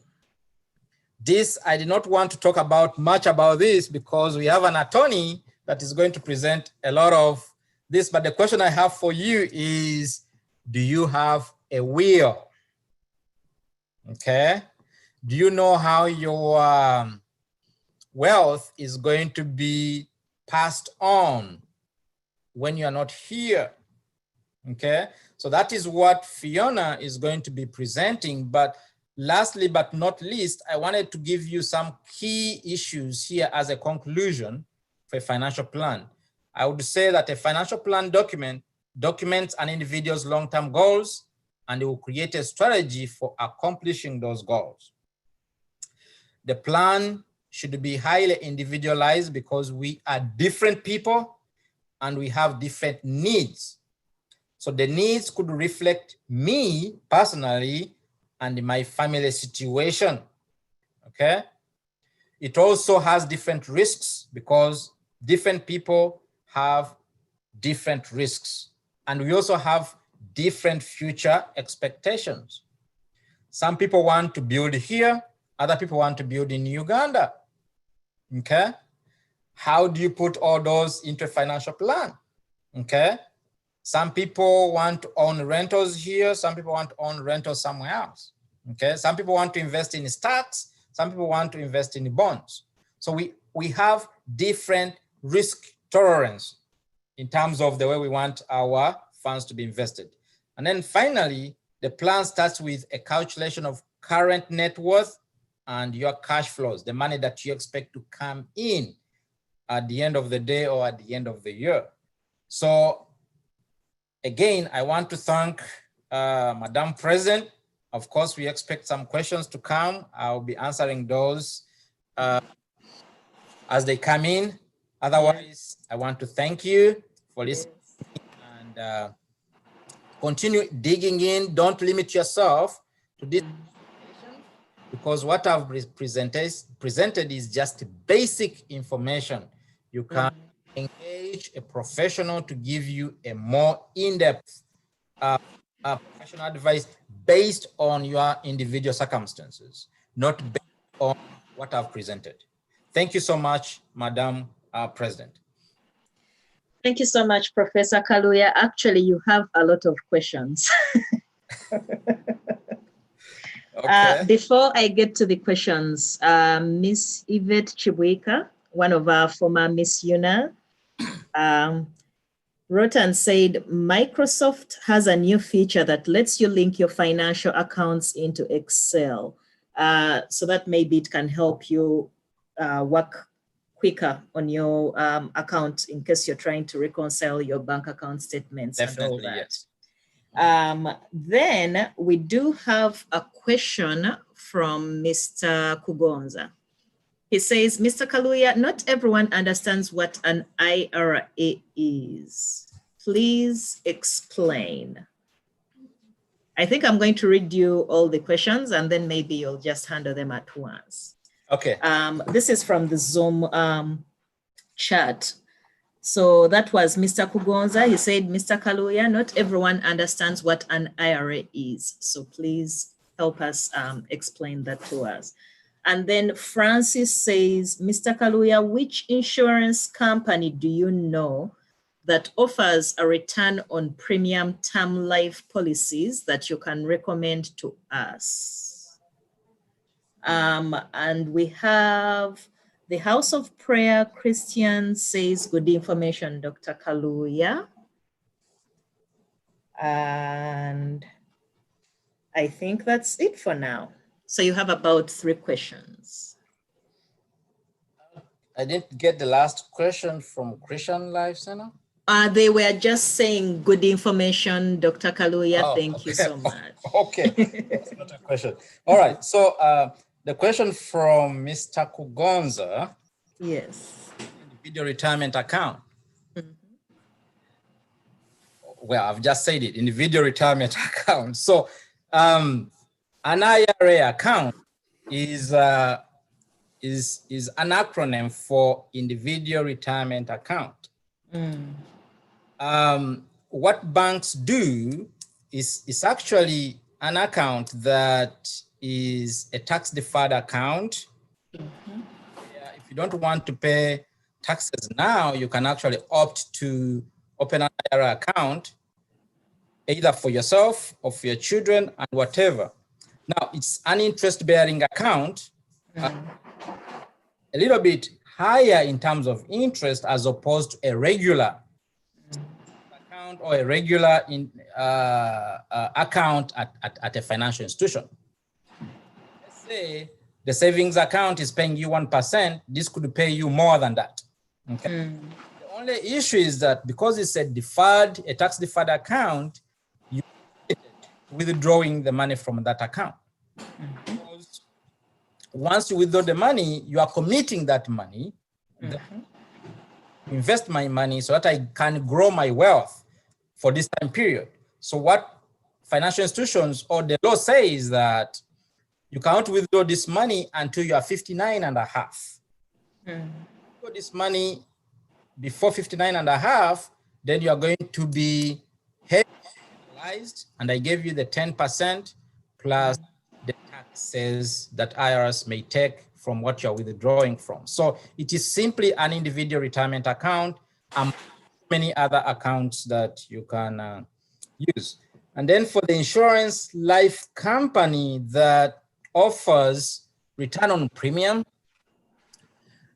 This, I did not want to talk about much about this because we have an attorney that is going to present a lot of this, but the question I have for you is, do you have a will? Okay. Do you know how your wealth is going to be passed on when you're not here? Okay. So that is what Fiona is going to be presenting. But lastly, but not least, I wanted to give you some key issues here as a conclusion for a financial plan. I would say that a financial plan documents an individual's long-term goals, and it will create a strategy for accomplishing those goals. The plan should be highly individualized because we are different people and we have different needs. So the needs could reflect me personally and my family situation, okay? It also has different risks because different people have different risks. And we also have different future expectations. Some people want to build here, other people want to build in Uganda, okay? How do you put all those into a financial plan, okay? Some people want to own rentals here, some people want to own rentals somewhere else, okay? Some people want to invest in stocks, some people want to invest in bonds. So we have different risk tolerance in terms of the way we want our funds to be invested. And then finally, The plan starts with a calculation of current net worth and your cash flows, the money that you expect to come in at the end of the day or at the end of the year. So again, I want to thank Madam President. Of course, we expect some questions to come. I'll be answering those as they come in. Otherwise, I want to thank you for listening and continue digging in. Don't limit yourself to this, because what I've presented is just basic information. You can engage a professional to give you a more in-depth professional advice based on your individual circumstances, not based on what I've presented. Thank you so much, Madam President. Thank you so much, Professor Kaluya. Actually, you have a lot of questions. Okay. Before I get to the questions, Miss Yvette Chibuika, one of our former Miss UNA, wrote and said, Microsoft has a new feature that lets you link your financial accounts into Excel. So that maybe it can help you work quicker on your account in case you're trying to reconcile your bank account statements. Definitely, and all that. yes. Then we do have a question from Mr. Kugonza. He says, Mr. Kaluya, not everyone understands what an IRA is. Please explain. I think I'm going to read you all the questions and then maybe you'll just handle them at once. Okay. This is from the Zoom chat. So that was Mr. Kugonza. He said, Mr. Kaluya, not everyone understands what an IRA is. So please help us explain that to us. And then Francis says, Mr. Kaluya, which insurance company do you know that offers a return on premium term life policies that you can recommend to us? And we have the House of Prayer Christian says, good information, Dr. Kaluya. And I think that's it for now. So you have about 3 questions. I didn't get the last question from Christian Life Center. They were just saying good information, Dr. Kaluya. Oh, Thank okay. you so much. Okay, that's not a question. All right, so the question from Mr. Kugonza. Yes. Individual retirement account. Well, I've just said it, individual retirement account. So an IRA account is an acronym for individual retirement account. What banks do is actually an account that is a tax deferred account. If you don't want to pay taxes now, you can actually opt to open an IRA account, either for yourself or for your children and whatever. Now, it's an interest-bearing account, a little bit higher in terms of interest as opposed to a regular account or a regular account at a financial institution. Let's say the savings account is paying you 1%, this could pay you more than that. Okay. The only issue is that because it's a tax deferred account, you withdrawing the money from that account. Because once you withdraw the money, you are committing that money, invest my money so that I can grow my wealth for this time period. So what financial institutions or the law says that you cannot withdraw this money until you are 59 and a half. Withdraw this money before 59 and a half, then you are going to be penalized, and I gave you the 10% plus the taxes that IRS may take from what you're withdrawing from. So it is simply an individual retirement account and many other accounts that you can use. And then for the insurance life company that offers return on premium,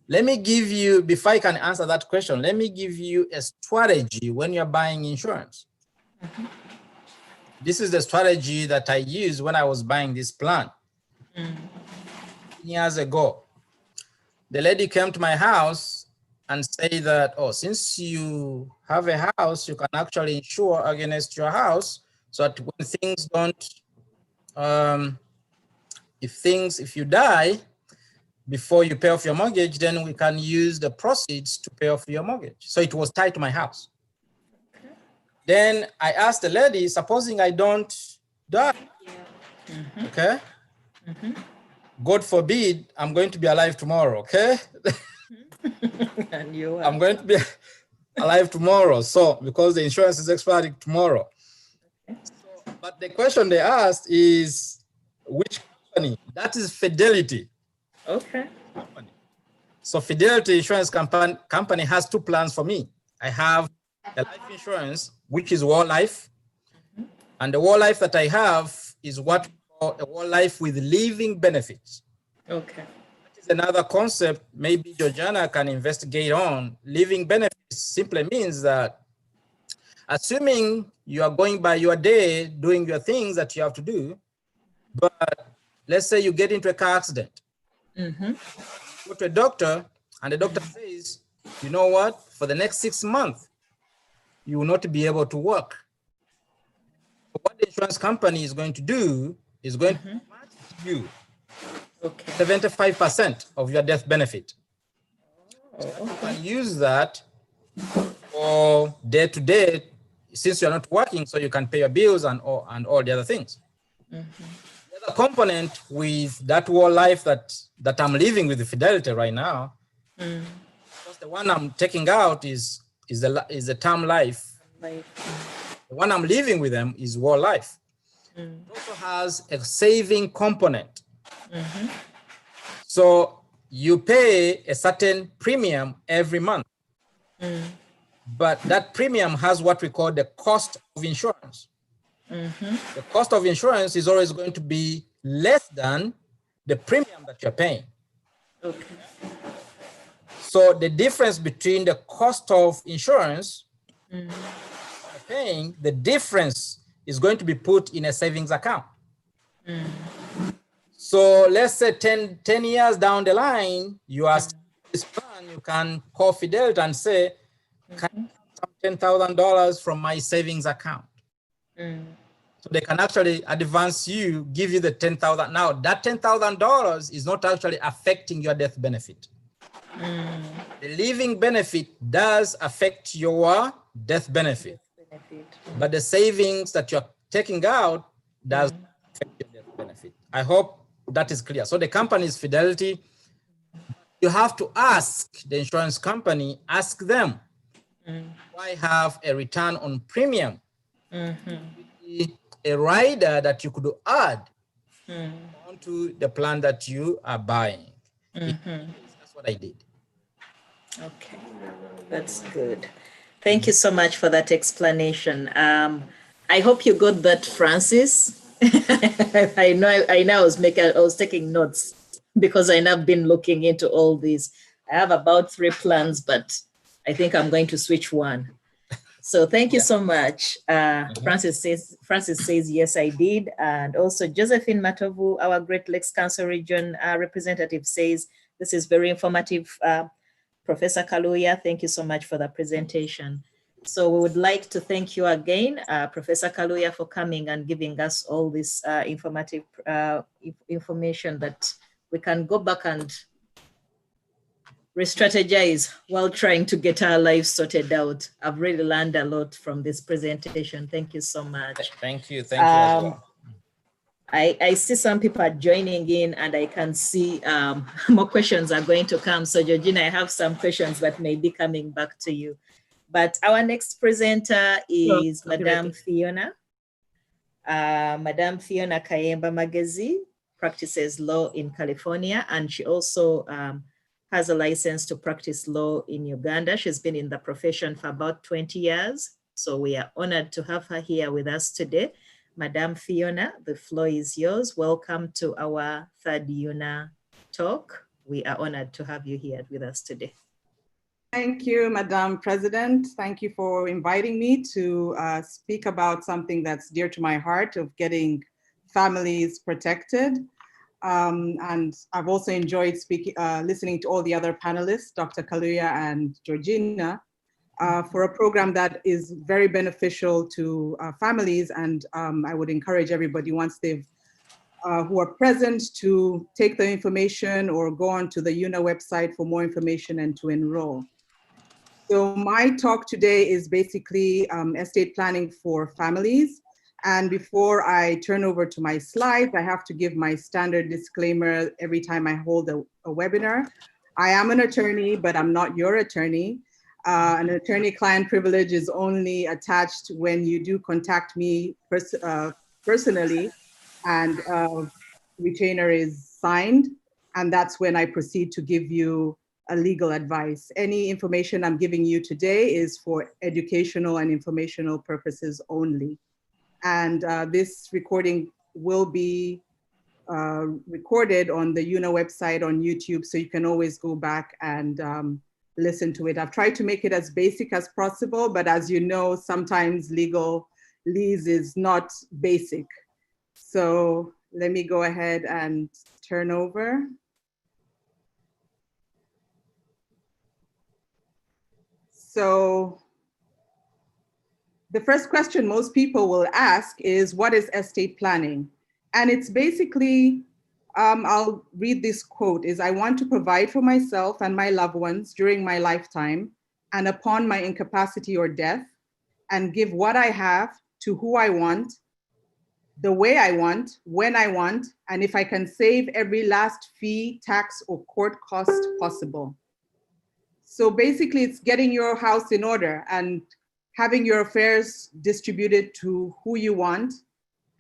let me give you, before I can answer that question, let me give you a strategy when you're buying insurance. this is the strategy that I used when I was buying this plan. Years ago. The lady came to my house and said that, oh, since you have a house, you can actually insure against your house so that when things don't, if you die before you pay off your mortgage, then we can use the proceeds to pay off your mortgage. So it was tied to my house. Okay. Then I asked the lady, supposing I don't die, okay? God forbid, I'm going to be alive tomorrow, okay? And you are. I'm going to be alive tomorrow. So, because the insurance is expiring tomorrow. Okay. So, but the question they asked is, which company? That is Fidelity. Okay. Company. So Fidelity Insurance company has two plans for me. I have a life insurance, which is War Life. And the War Life that I have is what we call a War Life with living benefits. Okay. That is another concept maybe Georgiana can investigate on. Living benefits simply means that assuming you are going by your day, doing your things that you have to do, but let's say you get into a car accident. Go to a doctor and the doctor says, you know what, for the next 6 months, you will not be able to work. What the insurance company is going to do is going to match you 75% of your death benefit. So you can use that for day to day, since you're not working, so you can pay your bills and all the other things. The other component with that War Life that I'm living with the Fidelity right now, because the one I'm taking out is the term life. The one I'm living with them is War Life. It also has a saving component. So you pay a certain premium every month. But that premium has what we call the cost of insurance. The cost of insurance is always going to be less than the premium that you're paying. Okay. So the difference between the cost of insurance paying, the difference is going to be put in a savings account. So let's say 10 years down the line, you are this plan, you can call Fidelity and say, can I have $10,000 from my savings account? So they can actually advance you, give you the $10,000. Now that $10,000 is not actually affecting your death benefit. The living benefit does affect your death benefit, but the savings that you're taking out does affect your death benefit. I hope that is clear. So the company is Fidelity. You have to ask the insurance company, ask them, why have a return on premium? A rider that you could add onto the plan that you are buying. That's what I did. Okay, that's good. Thank you so much for that explanation. I hope you got that, Francis. I know I was taking notes because I have been looking into all these. I have about 3 plans, but I think I'm going to switch one. So thank you so much. Francis says, yes, I did. And also Josephine Matovu, our Great Lakes Council Region representative, says, this is very informative. Professor Kaluya, thank you so much for the presentation. So we would like to thank you again, Professor Kaluya, for coming and giving us all this informative information that we can go back and re-strategize while trying to get our lives sorted out. I've really learned a lot from this presentation. Thank you so much. Thank you. Thank you as well. I see some people are joining in and I can see more questions are going to come. So Georgina, I have some questions that may be coming back to you. But our next presenter is Madame Fiona. Madame Fiona Kayemba Magezi practices law in California, and she also has a license to practice law in Uganda. She's been in the profession for about 20 years. So we are honored to have her here with us today. Madame Fiona, the floor is yours. Welcome to our third UNA talk. We are honored to have you here with us today. Thank you, Madam President. Thank you for inviting me to speak about something that's dear to my heart of getting families protected. And I've also enjoyed listening to all the other panelists, Dr. Kaluya and Georgina, for a program that is very beneficial to families. And I would encourage everybody once they've who are present to take the information or go on to the UNA website for more information and to enroll. So my talk today is basically estate planning for families. And before I turn over to my slides, I have to give my standard disclaimer every time I hold a webinar. I am an attorney, but I'm not your attorney. An attorney-client privilege is only attached when you do contact me personally and retainer is signed. And that's when I proceed to give you a legal advice. Any information I'm giving you today is for educational and informational purposes only. And this recording will be recorded on the UNA website on YouTube, so you can always go back and listen to it. I've tried to make it as basic as possible, but as you know, sometimes legalese is not basic. So let me go ahead and turn over. So the first question most people will ask is, what is estate planning? And it's basically, I'll read this quote, is I want to provide for myself and my loved ones during my lifetime and upon my incapacity or death, and give what I have to who I want, the way I want, when I want, and if I can save every last fee, tax, or court cost possible. So basically it's getting your house in order and having your affairs distributed to who you want,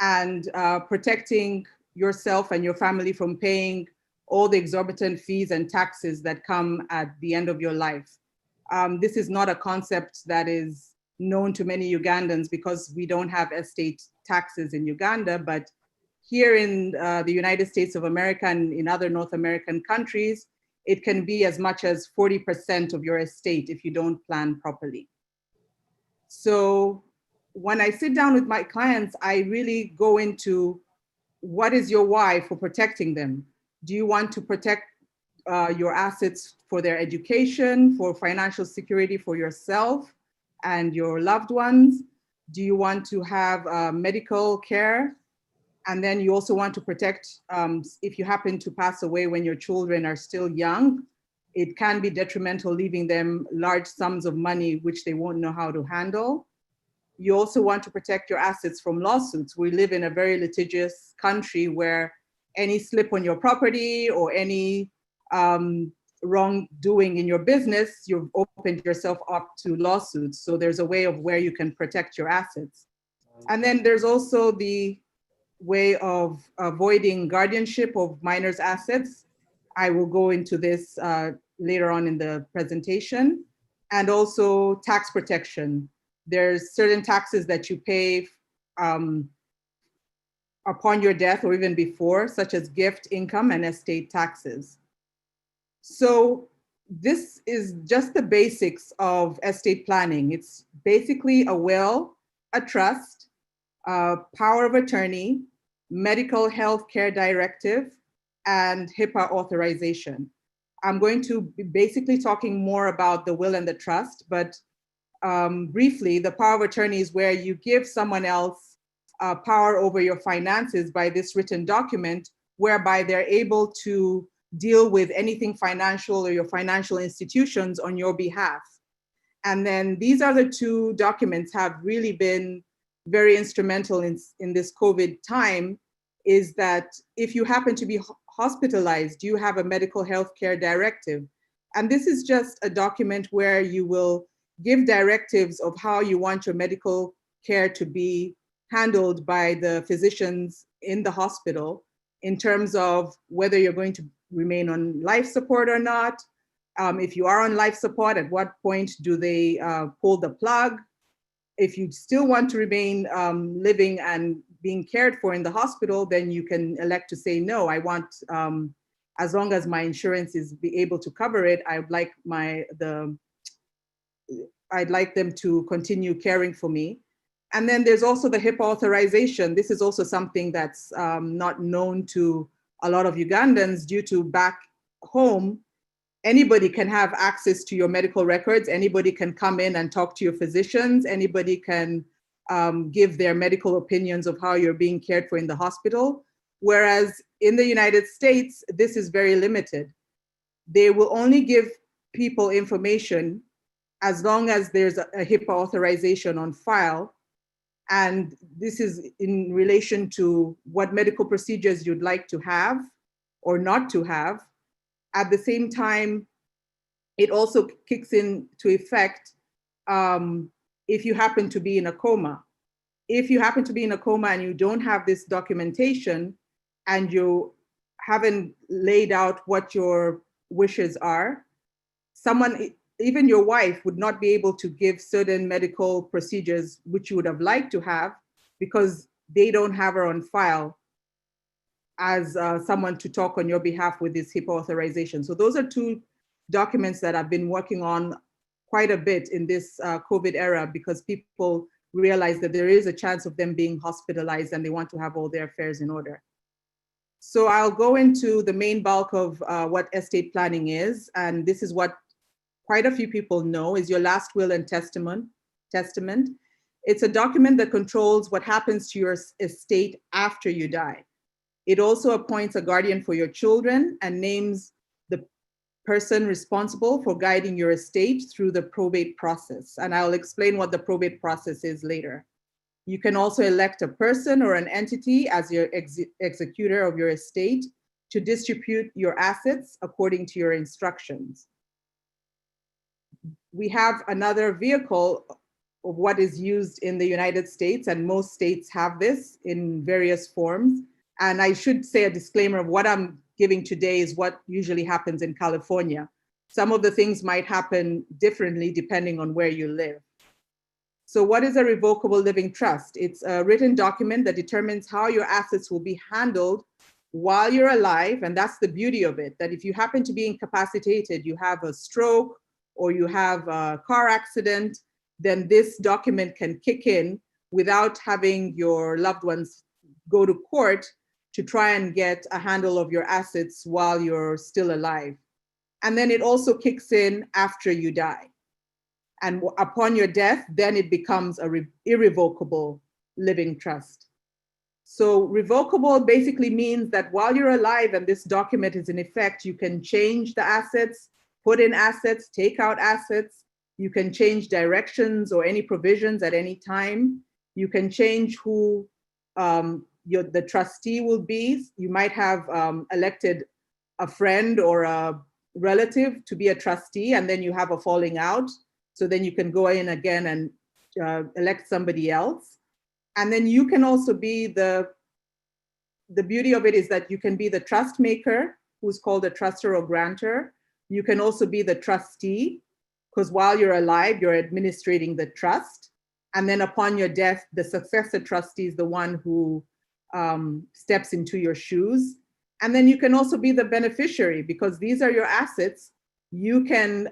and protecting yourself and your family from paying all the exorbitant fees and taxes that come at the end of your life. This is not a concept that is known to many Ugandans because we don't have estate taxes in Uganda, but here in the United States of America and in other North American countries, it can be as much as 40% of your estate if you don't plan properly. So when I sit down with my clients, I really go into what is your why for protecting them? Do you want to protect your assets for their education, for financial security for yourself and your loved ones? Do you want to have medical care? And then you also want to protect, if you happen to pass away when your children are still young, it can be detrimental leaving them large sums of money which they won't know how to handle. You also want to protect your assets from lawsuits. We live in a very litigious country where any slip on your property or any wrongdoing in your business, you've opened yourself up to lawsuits. So there's a way of where you can protect your assets. And then there's also the way of avoiding guardianship of minors' assets. I will go into this later on in the presentation. And also tax protection. There's certain taxes that you pay upon your death or even before, such as gift, income, and estate taxes. So this is just the basics of estate planning. It's basically a will, a trust, power of attorney, medical health care directive, and HIPAA authorization. I'm going to be basically talking more about the will and the trust, but briefly, the power of attorney is where you give someone else power over your finances by this written document, whereby they're able to deal with anything financial or your financial institutions on your behalf. And then these other two documents have really been very instrumental in this COVID time, is that if you happen to be hospitalized, you have a medical health care directive. And this is just a document where you will give directives of how you want your medical care to be handled by the physicians in the hospital in terms of whether you're going to remain on life support or not. If you are on life support, at what point do they pull the plug? If you still want to remain living and being cared for in the hospital, then you can elect to say, no, I want, as long as my insurance is be able to cover it, I would like the I'd like them to continue caring for me. And then there's also the HIPAA authorization. This is also something that's not known to a lot of Ugandans due to back home. Anybody can have access to your medical records. Anybody can come in and talk to your physicians. Anybody can give their medical opinions of how you're being cared for in the hospital. Whereas in the United States, this is very limited. They will only give people information as long as there's a HIPAA authorization on file. And this is in relation to what medical procedures you'd like to have or not to have. At the same time, it also kicks into effect if you happen to be in a coma. If you happen to be in a coma and you don't have this documentation and you haven't laid out what your wishes are, someone, even your wife, would not be able to give certain medical procedures which you would have liked to have because they don't have her on file as someone to talk on your behalf with this HIPAA authorization. So those are two documents that I've been working on quite a bit in this COVID era because people realize that there is a chance of them being hospitalized and they want to have all their affairs in order. So I'll go into the main bulk of what estate planning is, and this is what quite a few people know, is your last will and testament. It's a document that controls what happens to your estate after you die. It also appoints a guardian for your children and names the person responsible for guiding your estate through the probate process. And I'll explain what the probate process is later. You can also elect a person or an entity as your executor of your estate to distribute your assets according to your instructions. We have another vehicle of what is used in the United States, and most states have this in various forms. And I should say a disclaimer of what I'm giving today is what usually happens in California. Some of the things might happen differently depending on where you live. So what is a revocable living trust? It's a written document that determines how your assets will be handled while you're alive. And that's the beauty of it, that if you happen to be incapacitated, you have a stroke or you have a car accident, then this document can kick in without having your loved ones go to court to try and get a handle of your assets while you're still alive. And then it also kicks in after you die. And upon your death, then it becomes an irrevocable living trust. So revocable basically means that while you're alive and this document is in effect, you can change the assets, put in assets, take out assets. You can change directions or any provisions at any time. You can change who the trustee will be. You might have elected a friend or a relative to be a trustee, and then you have a falling out. So then you can go in again and elect somebody else. And then you can also be the beauty of it is that you can be the trust maker, who's called a truster or grantor. You can also be the trustee, because while you're alive, you're administrating the trust. And then upon your death, the successor trustee is the one who steps into your shoes. And then you can also be the beneficiary, because these are your assets. You can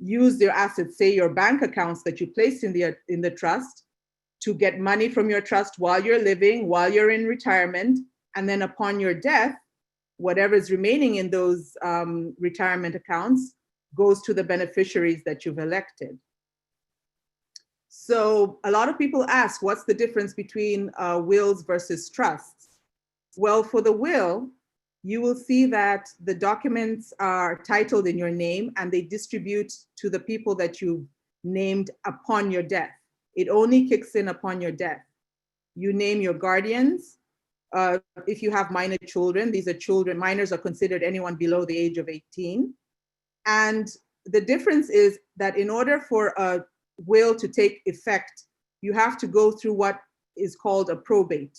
use your assets, say your bank accounts that you placed in the trust, to get money from your trust while you're living, while you're in retirement. And then upon your death, whatever is remaining in those retirement accounts goes to the beneficiaries that you've elected. So a lot of people ask, what's the difference between wills versus trusts? Well, for the will, you will see that the documents are titled in your name and they distribute to the people that you've named upon your death. It only kicks in upon your death. You name your guardians. If you have minor children, these are children, minors are considered anyone below the age of 18. And the difference is that in order for a will to take effect, you have to go through what is called a probate.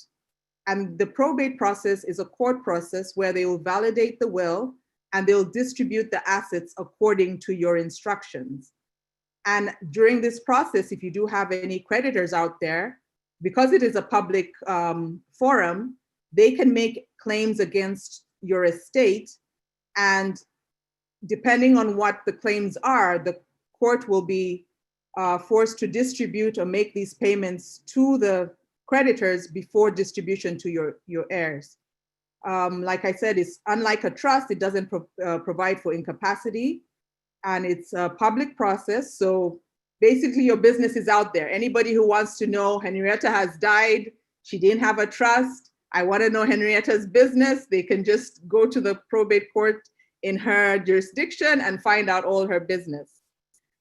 And the probate process is a court process where they will validate the will and they'll distribute the assets according to your instructions. And during this process, if you do have any creditors out there, because it is a public forum, they can make claims against your estate. And depending on what the claims are, the court will be forced to distribute or make these payments to the creditors before distribution to your heirs. Like I said, it's unlike a trust, it doesn't provide for incapacity, and it's a public process. So basically your business is out there. Anybody who wants to know Henrietta has died, she didn't have a trust, I want to know Henrietta's business, they can just go to the probate court in her jurisdiction and find out all her business.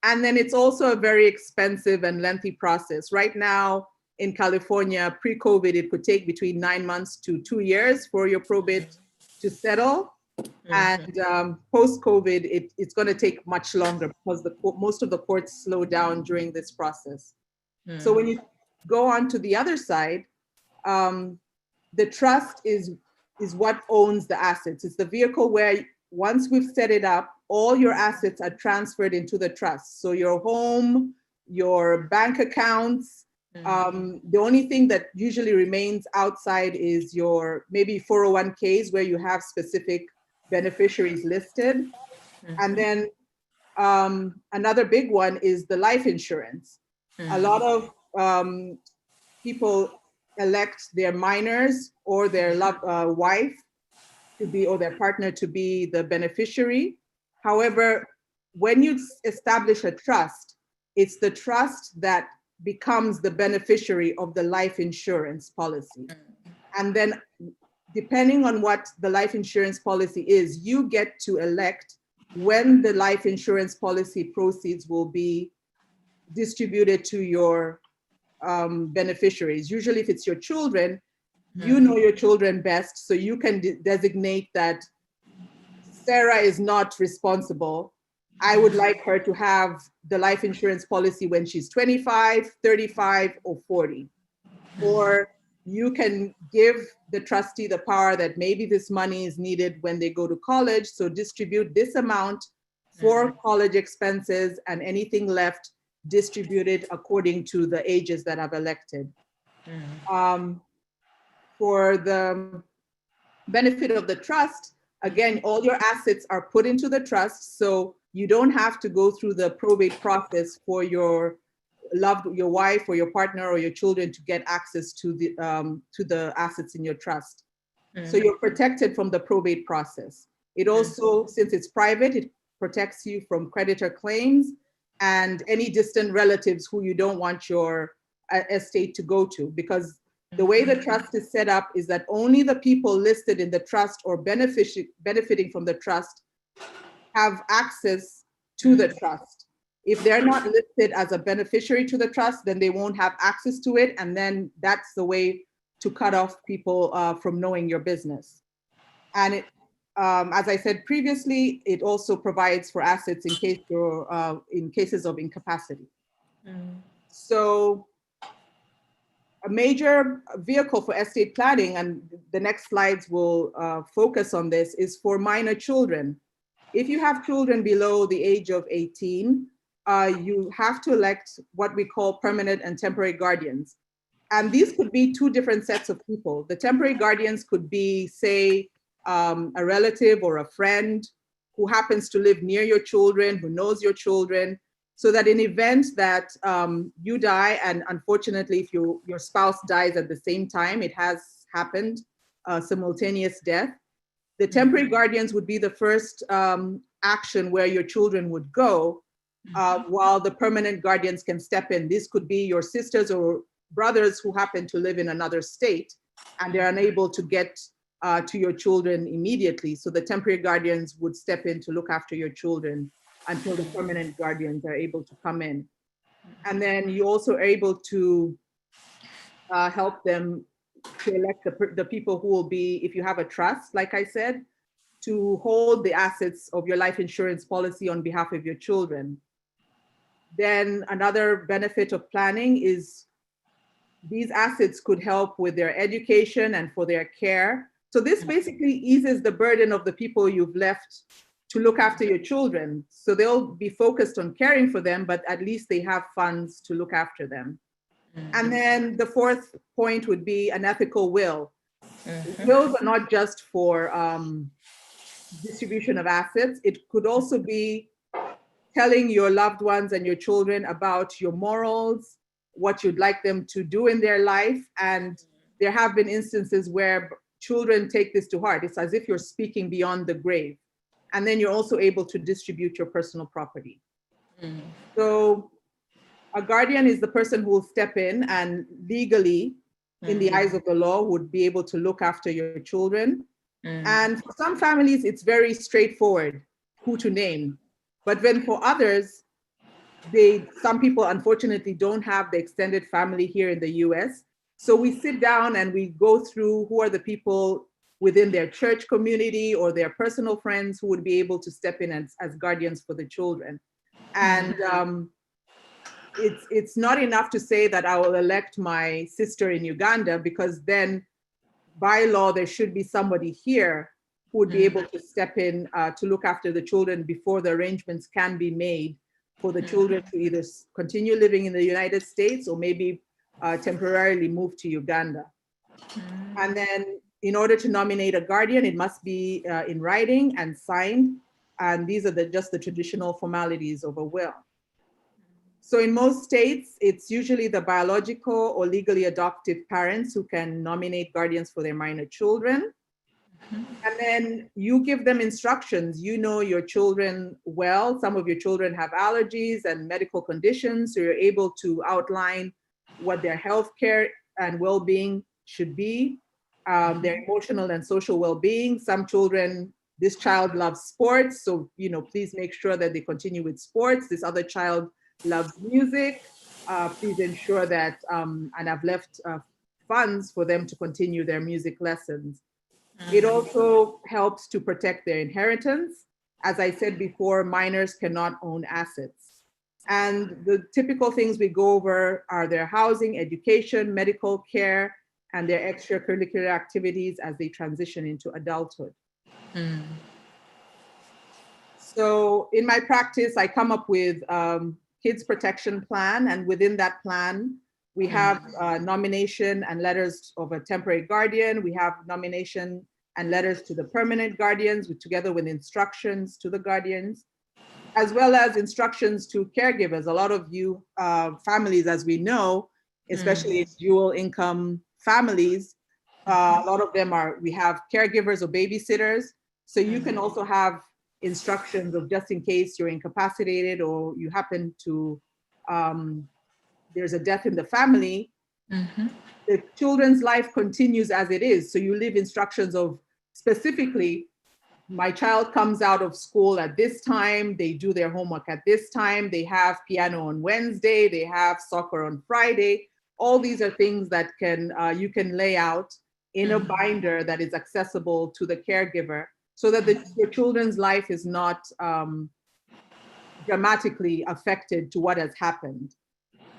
And then it's also a very expensive and lengthy process. Right now in California, pre-COVID, it could take between 9 months to 2 years for your probate to settle. And post-COVID, it's going to take much longer because most of the courts slow down during this process. So when you go on to the other side, the trust is what owns the assets. It's the vehicle where once we've set it up, all your assets are transferred into the trust. So your home, your bank accounts, the only thing that usually remains outside is your maybe 401ks where you have specific beneficiaries listed. And then another big one is the life insurance. A lot of people elect their minors or their wife to be, or their partner to be the beneficiary. However, when you establish a trust, it's the trust that becomes the beneficiary of the life insurance policy. And then depending on what the life insurance policy is, you get to elect when the life insurance policy proceeds will be distributed to your beneficiaries. Usually if it's your children, you know your children best, so you can designate that Sarah is not responsible. I would like her to have the life insurance policy when she's 25, 35, or 40. Or you can give the trustee the power that maybe this money is needed when they go to college, so distribute this amount for college expenses, and anything left distributed according to the ages that I've elected. For the benefit of the trust, again, all your assets are put into the trust, so you don't have to go through the probate process for your wife or your partner or your children to get access to the assets in your trust. So you're protected from the probate process. It also, since it's private, it protects you from creditor claims and any distant relatives who you don't want your estate to go to, because the way the trust is set up is that only the people listed in the trust or benefiting from the trust have access to the trust. If they're not listed as a beneficiary to the trust, then they won't have access to it. And then that's the way to cut off people from knowing your business. And it, as I said previously, it also provides for assets in case you're, in cases of incapacity. So a major vehicle for estate planning, and the next slides will focus on this, is for minor children. If you have children below the age of 18, you have to elect what we call permanent and temporary guardians. And these could be two different sets of people. The temporary guardians could be, say, a relative or a friend who happens to live near your children, who knows your children, so that in event that you die, and unfortunately if your spouse dies at the same time, it has happened, simultaneous death, the temporary guardians would be the first action where your children would go, while the permanent guardians can step in. This could be your sisters or brothers who happen to live in another state, and they're unable to get to your children immediately. So the temporary guardians would step in to look after your children until the permanent guardians are able to come in. And then you also are able to help them to elect the people who will be, if you have a trust, like I said, to hold the assets of your life insurance policy on behalf of your children. Then another benefit of planning is these assets could help with their education and for their care. So this basically eases the burden of the people you've left to look after your children. So they'll be focused on caring for them, but at least they have funds to look after them. And then the fourth point would be an ethical will. Wills are not just for distribution of assets. It could also be telling your loved ones and your children about your morals, what you'd like them to do in their life. And there have been instances where children take this to heart. It's as if you're speaking beyond the grave. And then you're also able to distribute your personal property. So a guardian is the person who will step in and legally, in the eyes of the law, would be able to look after your children. And for some families, it's very straightforward who to name. But then for others, some people unfortunately don't have the extended family here in the US. So we sit down and we go through who are the people within their church community or their personal friends who would be able to step in as guardians for the children. And it's not enough to say that I will elect my sister in Uganda, because then by law, there should be somebody here who would be able to step in to look after the children before the arrangements can be made for the children to either continue living in the United States or maybe temporarily move to Uganda. And then in order to nominate a guardian, it must be in writing and signed. And these are just the traditional formalities of a will. So in most states, it's usually the biological or legally adoptive parents who can nominate guardians for their minor children. And then you give them instructions. You know your children well. Some of your children have allergies and medical conditions, so you're able to outline what their health care and well-being should be, their emotional and social well-being. Some children, this child loves sports, so please make sure that they continue with sports. This other child loves music. Please ensure that, and I've left funds for them to continue their music lessons. It also helps to protect their inheritance. As I said before, minors cannot own assets. And the typical things we go over are their housing, education, medical care, and their extracurricular activities as they transition into adulthood. So in my practice, I come up with kids protection plan, and within that plan, we have nomination and letters of a temporary guardian. We have nomination and letters to the permanent guardians, together with instructions to the guardians, as well as instructions to caregivers. A lot of you families, as we know, especially dual income families, a lot of them we have caregivers or babysitters. So you can also have instructions of, just in case you're incapacitated or you happen to, there's a death in the family, the children's life continues as it is. So you leave instructions of, specifically, my child comes out of school at this time, they do their homework at this time, they have piano on Wednesday, they have soccer on Friday. All these are things that you can lay out in a binder that is accessible to the caregiver, so that your children's life is not dramatically affected to what has happened.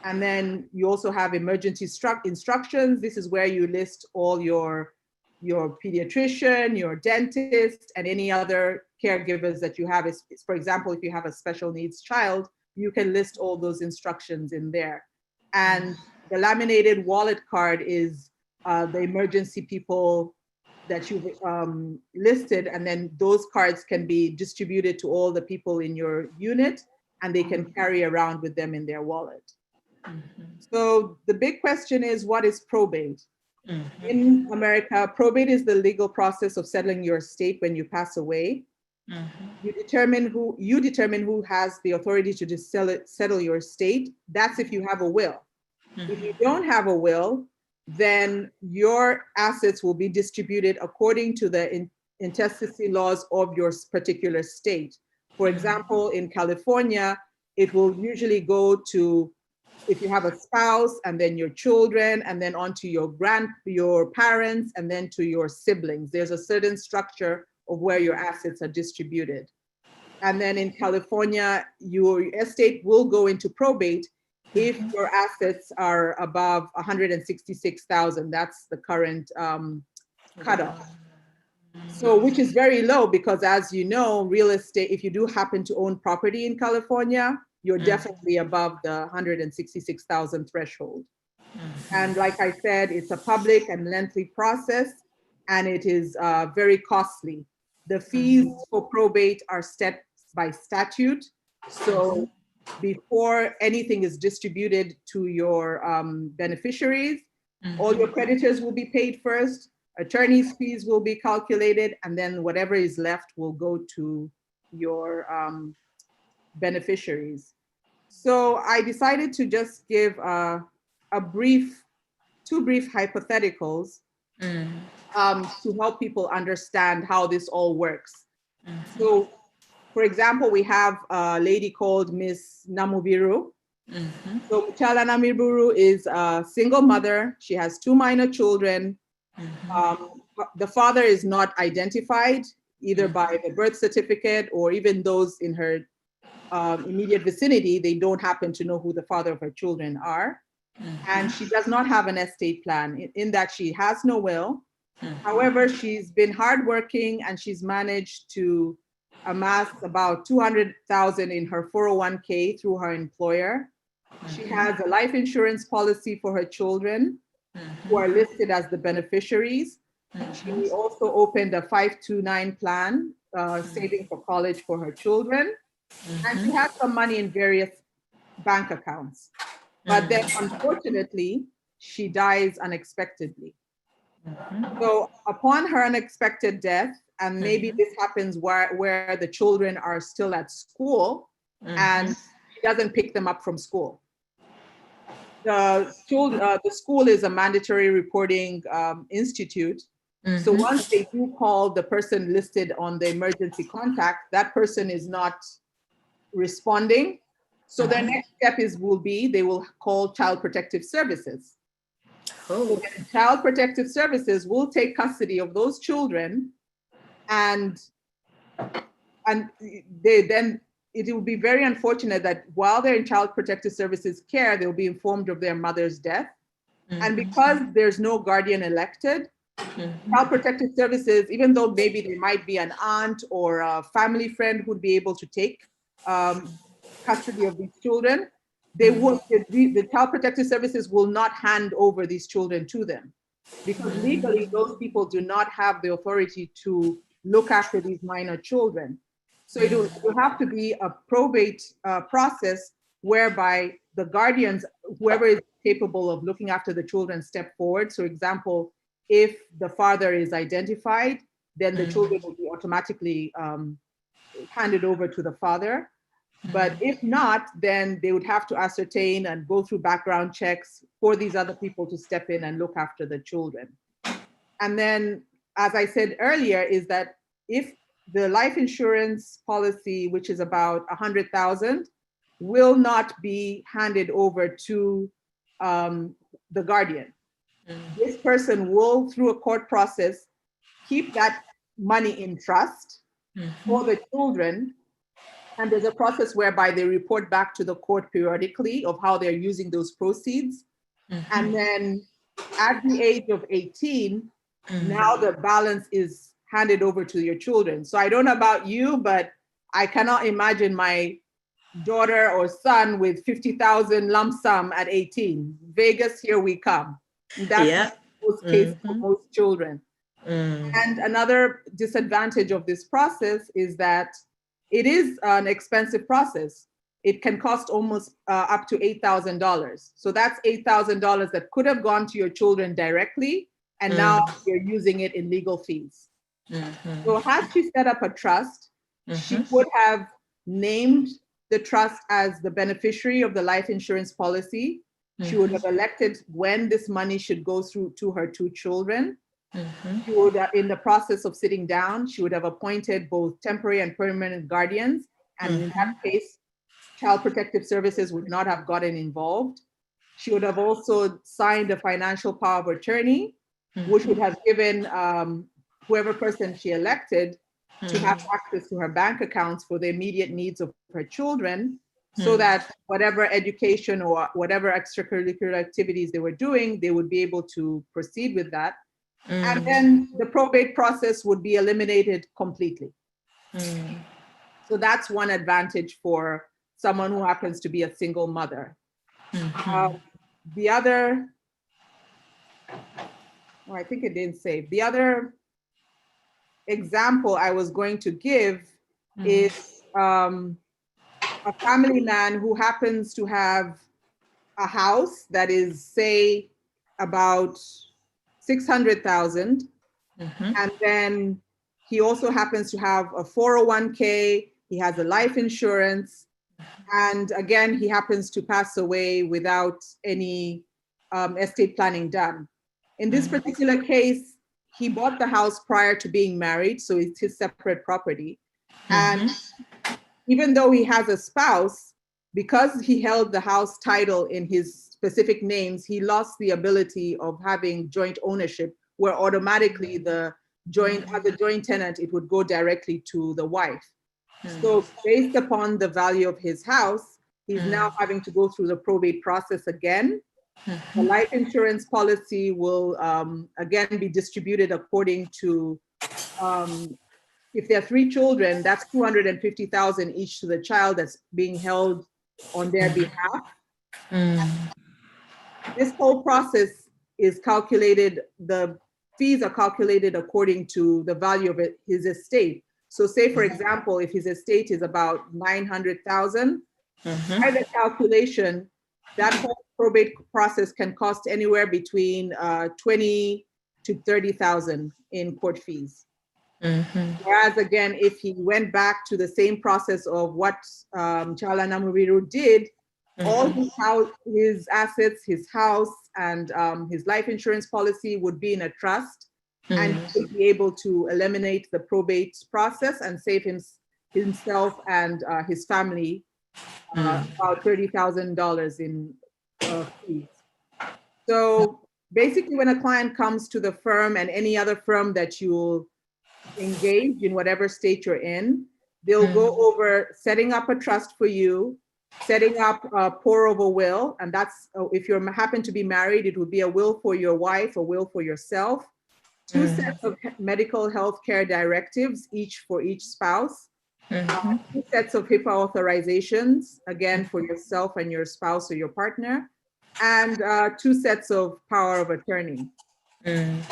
And then you also have emergency instructions. This is where you list all your pediatrician, your dentist, and any other caregivers that you have. For example, if you have a special needs child, you can list all those instructions in there. And the laminated wallet card is the emergency people that you've listed, and then those cards can be distributed to all the people in your unit, and they can carry around with them in their wallet. So the big question is, what is probate? In America, probate is the legal process of settling your estate when you pass away. You determine who has the authority to just settle your estate. That's if you have a will. If you don't have a will, then your assets will be distributed according to the intestacy laws of your particular state. For example, in California, it will usually go to, if you have a spouse, and then your children, and then on to your parents, and then to your siblings. There's a certain structure of where your assets are distributed. And then in California, your estate will go into probate if your assets are above 166,000. That's the current cutoff. So, which is very low, because as you know, real estate, if you do happen to own property in California, you're definitely above the 166,000 threshold. And like I said, it's a public and lengthy process, and it is very costly. The fees for probate are set by statute. So before anything is distributed to your beneficiaries, all your creditors will be paid first, attorney's fees will be calculated, and then whatever is left will go to your beneficiaries. So I decided to just give two brief hypotheticals to help people understand how this all works. So, for example, we have a lady called Miss Namubiru. So Muchala Namubiru is a single mother. She has 2 minor children. The father is not identified either by the birth certificate or even those in her immediate vicinity. They don't happen to know who the father of her children are. And she does not have an estate plan in that she has no will. However, she's been hardworking and she's managed to amass about 200,000 in her 401k through her employer. She has a life insurance policy for her children who are listed as the beneficiaries. She also opened a 529 plan, saving for college for her children. And she has some money in various bank accounts. But then unfortunately, she dies unexpectedly. So upon her unexpected death, and maybe this happens where the children are still at school and she doesn't pick them up from school. The school is a mandatory reporting institute. So once they do call the person listed on the emergency contact, that person is not responding. So their next step will be they will call Child Protective Services. So then Child Protective Services will take custody of those children, and it will be very unfortunate that while they're in Child Protective Services care, they'll be informed of their mother's death. And because there's no guardian elected, Child Protective Services, even though maybe there might be an aunt or a family friend who'd be able to take custody of these children, the Child Protective Services will not hand over these children to them, because legally those people do not have the authority to look after these minor children. So it will have to be a probate process whereby the guardians, whoever is capable of looking after the children, step forward. So example, if the father is identified, then the children will be automatically handed over to the father. But if not, then they would have to ascertain and go through background checks for these other people to step in and look after the children. And then, as I said earlier, is that if the life insurance policy, which is about 100,000, will not be handed over to the guardian. This person will, through a court process, keep that money in trust for the children. And there's a process whereby they report back to the court periodically of how they're using those proceeds. And then at the age of 18, now the balance is handed over to your children. So I don't know about you, but I cannot imagine my daughter or son with 50,000 lump sum at 18. Vegas, here we come. That's the case for most children. And another disadvantage of this process is that it is an expensive process. It can cost almost up to $8,000. So that's $8,000 that could have gone to your children directly, and now you're using it in legal fees. So had she set up a trust, she would have named the trust as the beneficiary of the life insurance policy. She would have elected when this money should go through to her 2 children. She would, in the process of sitting down, she would have appointed both temporary and permanent guardians. And in that case, Child Protective Services would not have gotten involved. She would have also signed a financial power of attorney, which would have given whoever person she elected to have access to her bank accounts for the immediate needs of her children, so that whatever education or whatever extracurricular activities they were doing, they would be able to proceed with that. And then the probate process would be eliminated completely. So that's one advantage for someone who happens to be a single mother. The other, well, I think it didn't say. The other example I was going to give is a family man who happens to have a house that is, say, about 600,000, and then he also happens to have a 401k, he has a life insurance, and again, he happens to pass away without any estate planning done. In this particular case, he bought the house prior to being married, so it's his separate property. And even though he has a spouse, because he held the house title in his specific names, he lost the ability of having joint ownership, where automatically the as a joint tenant, it would go directly to the wife. So based upon the value of his house, he's now having to go through the probate process again. The life insurance policy will again be distributed according to, if there are 3 children, that's 250,000 each to the child that's being held on their behalf. This whole process is calculated, the fees are calculated according to the value of his estate. So say, for example, if his estate is about 900,000, by the calculation, that whole probate process can cost anywhere between 20 to 30,000 in court fees. Whereas again, if he went back to the same process of what Chala Namuriru did, all his assets, his house, and his life insurance policy would be in a trust, and he would be able to eliminate the probate process and save himself and his family about $30,000 in fees. So basically, when a client comes to the firm and any other firm that you'll engage in whatever state you're in, they'll go over setting up a trust for you, setting up a pour over will, and that's if you happen to be married, it would be a will for your wife, a will for yourself, 2 sets of medical health care directives, each for each spouse, 2 sets of HIPAA authorizations, again for yourself and your spouse or your partner, and 2 sets of power of attorney. And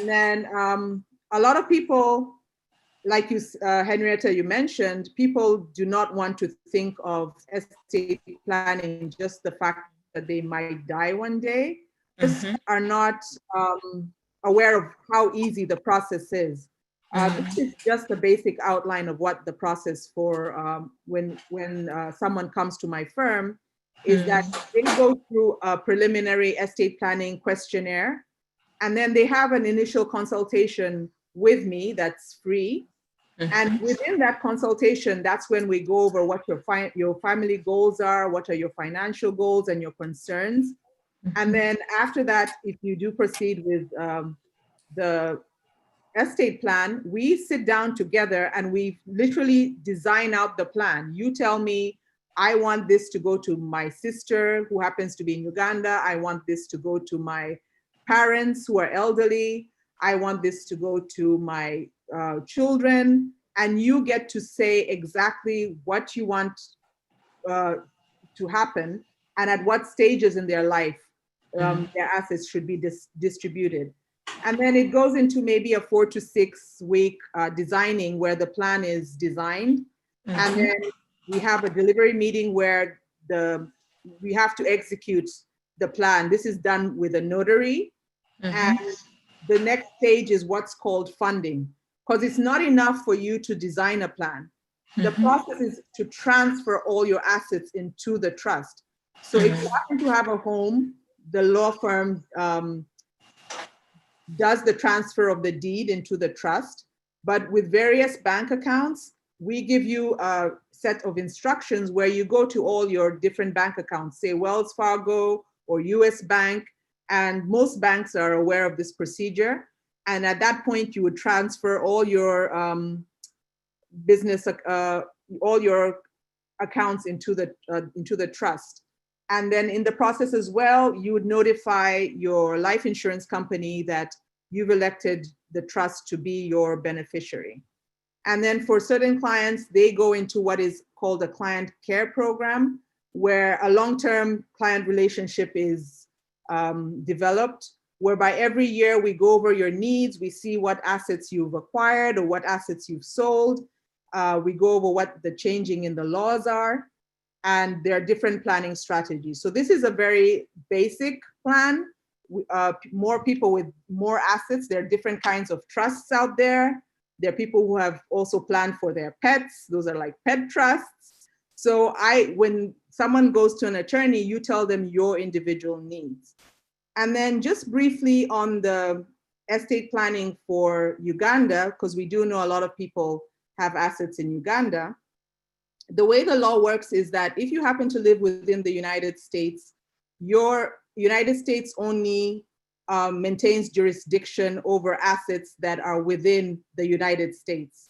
then a lot of people, like you, Henrietta, you mentioned, people do not want to think of estate planning, just the fact that they might die one day, just are not aware of how easy the process is. This is just the basic outline of what the process for when someone comes to my firm is that they go through a preliminary estate planning questionnaire, and then they have an initial consultation with me that's free. And within that consultation, that's when we go over what your family goals are, what are your financial goals and your concerns. And then after that, if you do proceed with the estate plan, we sit down together and we literally design out the plan. You tell me, I want this to go to my sister who happens to be in Uganda. I want this to go to my parents who are elderly. I want this to go to my children. And you get to say exactly what you want to happen and at what stages in their life their assets should be distributed. And then it goes into maybe a 4 to 6 week designing where the plan is designed. And then we have a delivery meeting where we have to execute the plan. This is done with a notary. And the next stage is what's called funding, because it's not enough for you to design a plan. The process is to transfer all your assets into the trust. So if you happen to have a home, the law firm does the transfer of the deed into the trust. But with various bank accounts, we give you a set of instructions where you go to all your different bank accounts, say Wells Fargo or US Bank, and most banks are aware of this procedure. And at that point, you would transfer all your all your accounts into the trust. And then in the process as well, you would notify your life insurance company that you've elected the trust to be your beneficiary. And then for certain clients, they go into what is called a client care program, where a long-term client relationship is developed, whereby every year we go over your needs, we see what assets you've acquired or what assets you've sold. We go over what the changing in the laws are. and there are different planning strategies. So this is a very basic plan. More people with more assets. There are different kinds of trusts out there. There are people who have also planned for their pets. Those are like pet trusts. So when someone goes to an attorney, you tell them your individual needs. And then just briefly on the estate planning for Uganda, because we do know a lot of people have assets in Uganda. The way the law works is that if you happen to live within the United States, your United States only maintains jurisdiction over assets that are within the United States.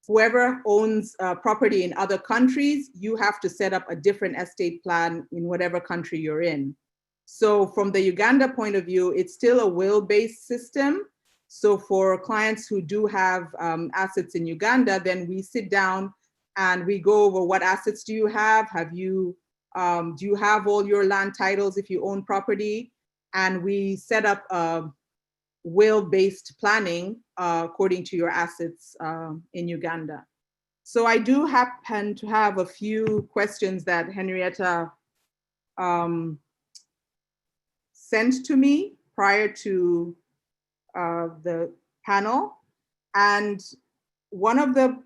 Whoever owns property in other countries, you have to set up a different estate plan in whatever country you're in. So from the Uganda point of view, it's still a will-based system. So for clients who do have assets in Uganda, then we sit down and we go over what assets do you have? Do you have all your land titles if you own property? And we set up a will-based planning according to your assets in Uganda. So I do happen to have a few questions that Henrietta sent to me prior to the panel. And one of the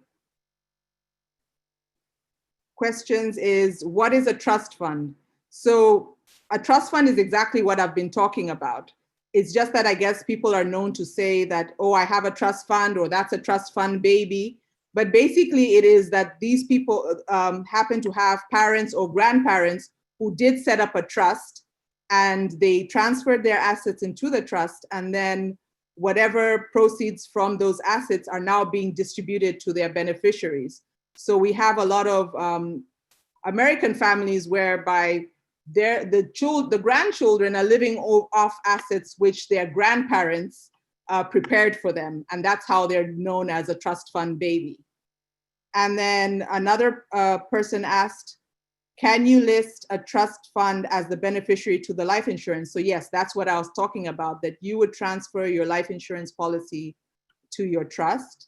questions is, what is a trust fund? So a trust fund is exactly what I've been talking about. It's just that I guess people are known to say that, oh, I have a trust fund, or that's a trust fund baby. But basically it is that these people happen to have parents or grandparents who did set up a trust, and they transferred their assets into the trust, and then whatever proceeds from those assets are now being distributed to their beneficiaries. So we have a lot of American families whereby the grandchildren are living off assets which their grandparents prepared for them, and that's how they're known as a trust fund baby. And then another person asked, can you list a trust fund as the beneficiary to the life insurance? So yes, that's what I was talking about, that you would transfer your life insurance policy to your trust.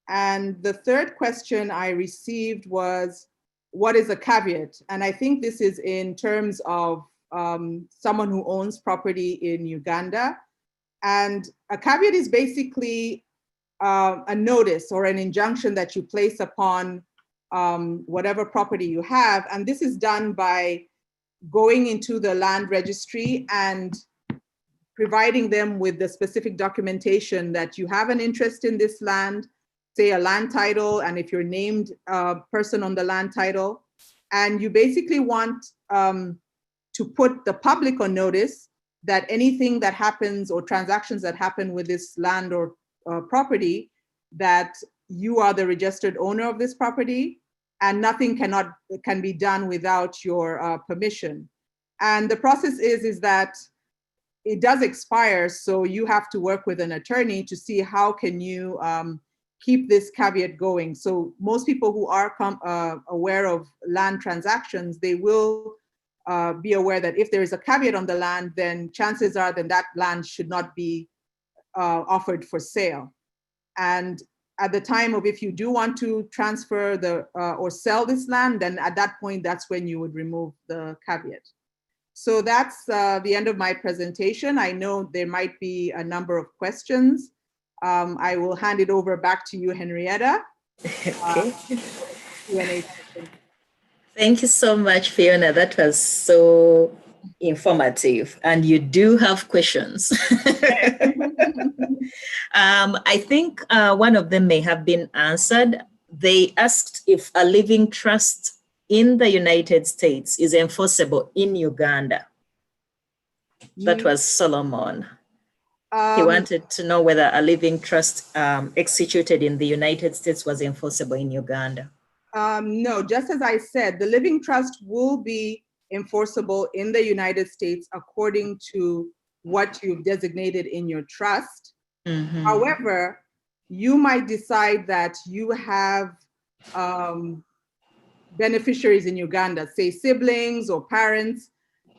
And the third question I received was, what is a caveat? And I think this is in terms of someone who owns property in Uganda. And a caveat is basically a notice or an injunction that you place upon whatever property you have. And this is done by going into the land registry and providing them with the specific documentation that you have an interest in this land, say a land title, and if you're named person on the land title, and you basically want to put the public on notice that anything that happens or transactions that happen with this land or property, that you are the registered owner of this property, and nothing can be done without your permission. And the process is that it does expire, so you have to work with an attorney to see how can you keep this caveat going. So most people who are aware of land transactions, they will be aware that if there is a caveat on the land, then chances are that land should not be offered for sale. And at the time of, if you do want to transfer or sell this land, then at that point, that's when you would remove the caveat. So that's the end of my presentation. I know there might be a number of questions. I will hand it over back to you, Henrietta. Okay. Q&A. Thank you so much, Fiona. That was so informative. And you do have questions. I think one of them may have been answered. They asked if a living trust in the United States is enforceable in Uganda. That was Solomon. He wanted to know whether a living trust executed in the United States was enforceable in Uganda. No, just as I said, the living trust will be enforceable in the United States according to what you've designated in your trust. Mm-hmm. However, you might decide that you have beneficiaries in Uganda, say siblings or parents.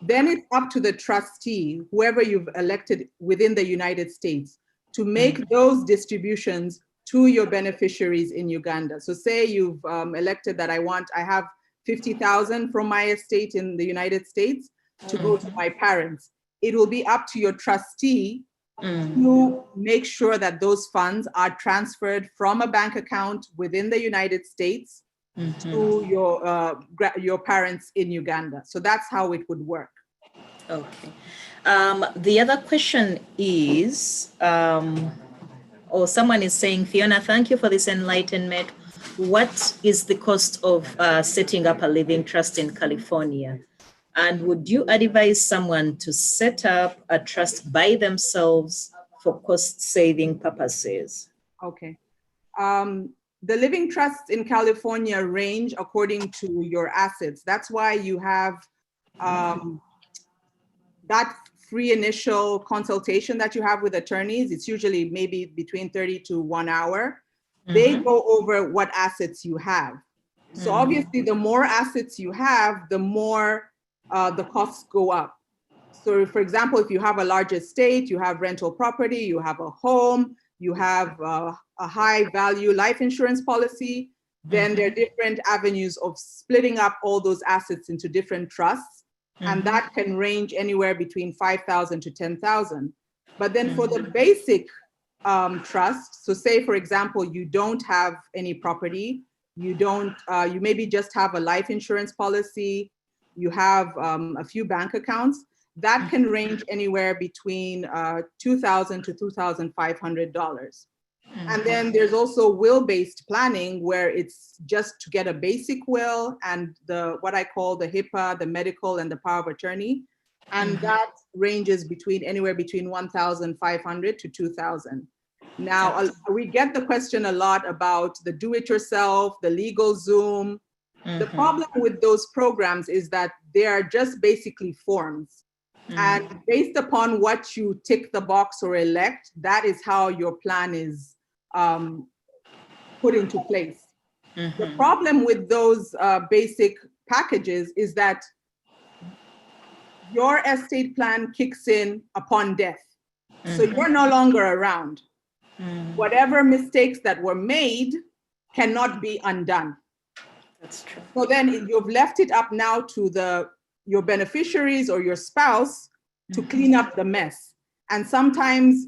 Then it's up to the trustee, whoever you've elected within the United States, to make those distributions to your beneficiaries in Uganda. So say you've elected that I have 50,000 from my estate in the United States to go to my parents. It will be up to your trustee to make sure that those funds are transferred from a bank account within the United States to your parents in Uganda. So that's how it would work. Okay. The other question is, someone is saying, Fiona, thank you for this enlightenment. What is the cost of setting up a living trust in California? And would you advise someone to set up a trust by themselves for cost-saving purposes? Okay. The living trusts in California range according to your assets. That's why you have that free initial consultation that you have with attorneys. It's usually maybe between 30 to 1 hour. They go over what assets you have. So obviously, the more assets you have, the more the costs go up. So for example, if you have a large estate, you have rental property, you have a home, you have a high value life insurance policy, then there are different avenues of splitting up all those assets into different trusts. And that can range anywhere between 5,000 to 10,000. But then for the basic trust, so say for example, you don't have any property, you maybe just have a life insurance policy, you have a few bank accounts, that can range anywhere between $2,000 to $2,500. And then there's also will-based planning, where it's just to get a basic will and what I call the HIPAA, the medical, and the power of attorney. And that ranges anywhere between 1,500 to 2,000. Now, we get the question a lot about the do-it-yourself, the LegalZoom. The problem with those programs is that they are just basically forms. And based upon what you tick the box or elect, that is how your plan is put into place. The problem with those basic packages is that your estate plan kicks in upon death. So you're no longer around. Whatever mistakes that were made cannot be undone. That's true. So then you've left it up now to your beneficiaries or your spouse to clean up the mess. And sometimes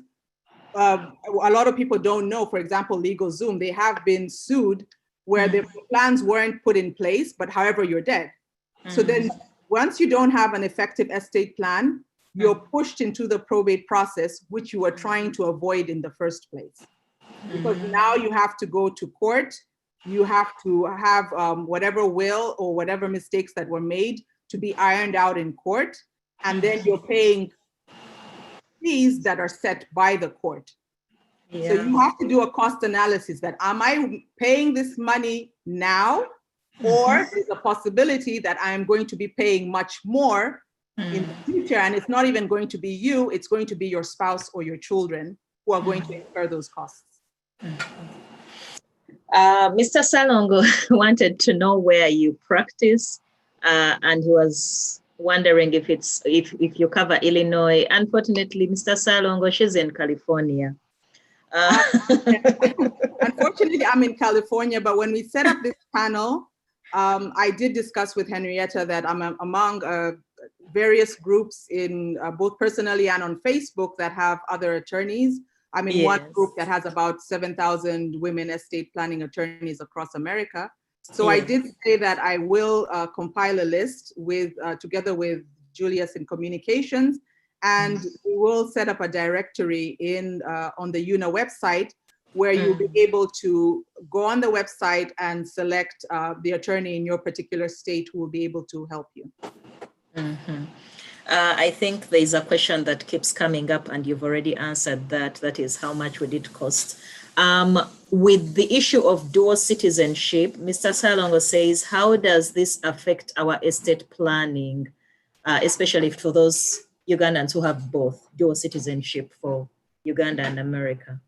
a lot of people don't know, for example, LegalZoom, they have been sued where the plans weren't put in place, but however, you're dead. So then once you don't have an effective estate plan, you're pushed into the probate process, which you were trying to avoid in the first place. Because now you have to go to court, you have to have whatever will or whatever mistakes that were made to be ironed out in court. And then you're paying fees that are set by the court. So you have to do a cost analysis that, am I paying this money now? Or there's a possibility that I'm going to be paying much more in the future, and it's not even going to be you, it's going to be your spouse or your children who are going to incur those costs. Mr. Salongo wanted to know where you practice, and he was wondering if you cover Illinois. Unfortunately, Mr. Salongo, she's in California. Unfortunately, I'm in California, but when we set up this panel, I did discuss with Henrietta that I'm among various groups in both personally and on Facebook that have other attorneys. I'm in one group that has about 7,000 women estate planning attorneys across America. So I did say that I will compile a list together with Julius in communications, and we will set up a directory on the UNA website where you'll be able to go on the website and select the attorney in your particular state who will be able to help you. I think there's a question that keeps coming up, and you've already answered that. That is, how much would it cost? With the issue of dual citizenship, Mr. Salongo says, how does this affect our estate planning, especially for those Ugandans who have both dual citizenship for Uganda and America?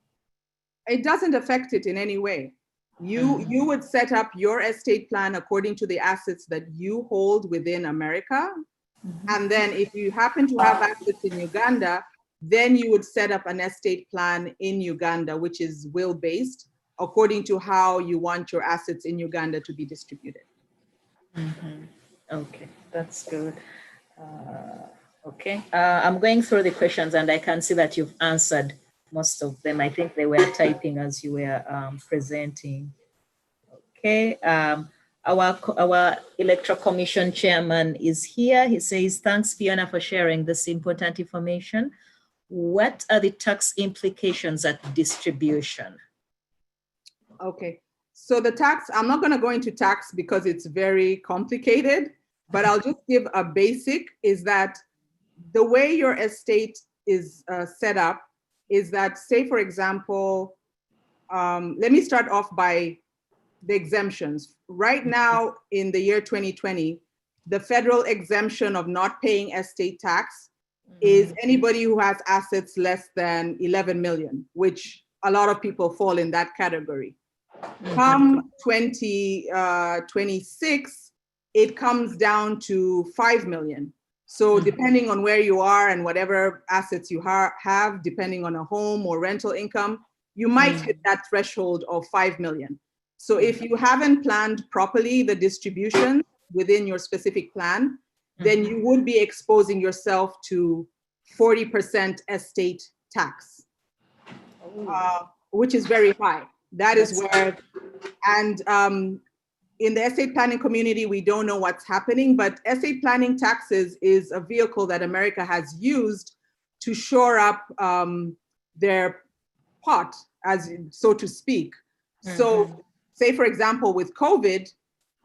It doesn't affect it in any way. You would set up your estate plan according to the assets that you hold within America. And then if you happen to have assets in Uganda, then you would set up an estate plan in Uganda, which is will-based, according to how you want your assets in Uganda to be distributed. Okay, that's good. Okay, I'm going through the questions and I can see that you've answered most of them. I think they were typing as you were presenting. Okay, our Electoral Commission chairman is here. He says, thanks Fiona for sharing this important information. What are the tax implications at distribution? Okay, so the tax, I'm not going to go into tax because it's very complicated, but I'll just give a basic, is that the way your estate is set up is that, say, for example, let me start off by the exemptions. Right now, in the year 2020, the federal exemption of not paying estate tax is anybody who has assets less than 11 million, which a lot of people fall in that category. Come 2026, it comes down to 5 million. So depending on where you are and whatever assets you have, depending on a home or rental income, you might hit that threshold of 5 million. So if you haven't planned properly the distribution within your specific plan, then you would be exposing yourself to 40% estate tax, which is very high. That is where, and in the estate planning community, we don't know what's happening, but estate planning taxes is a vehicle that America has used to shore up their pot, as so to speak. So say, for example, with COVID,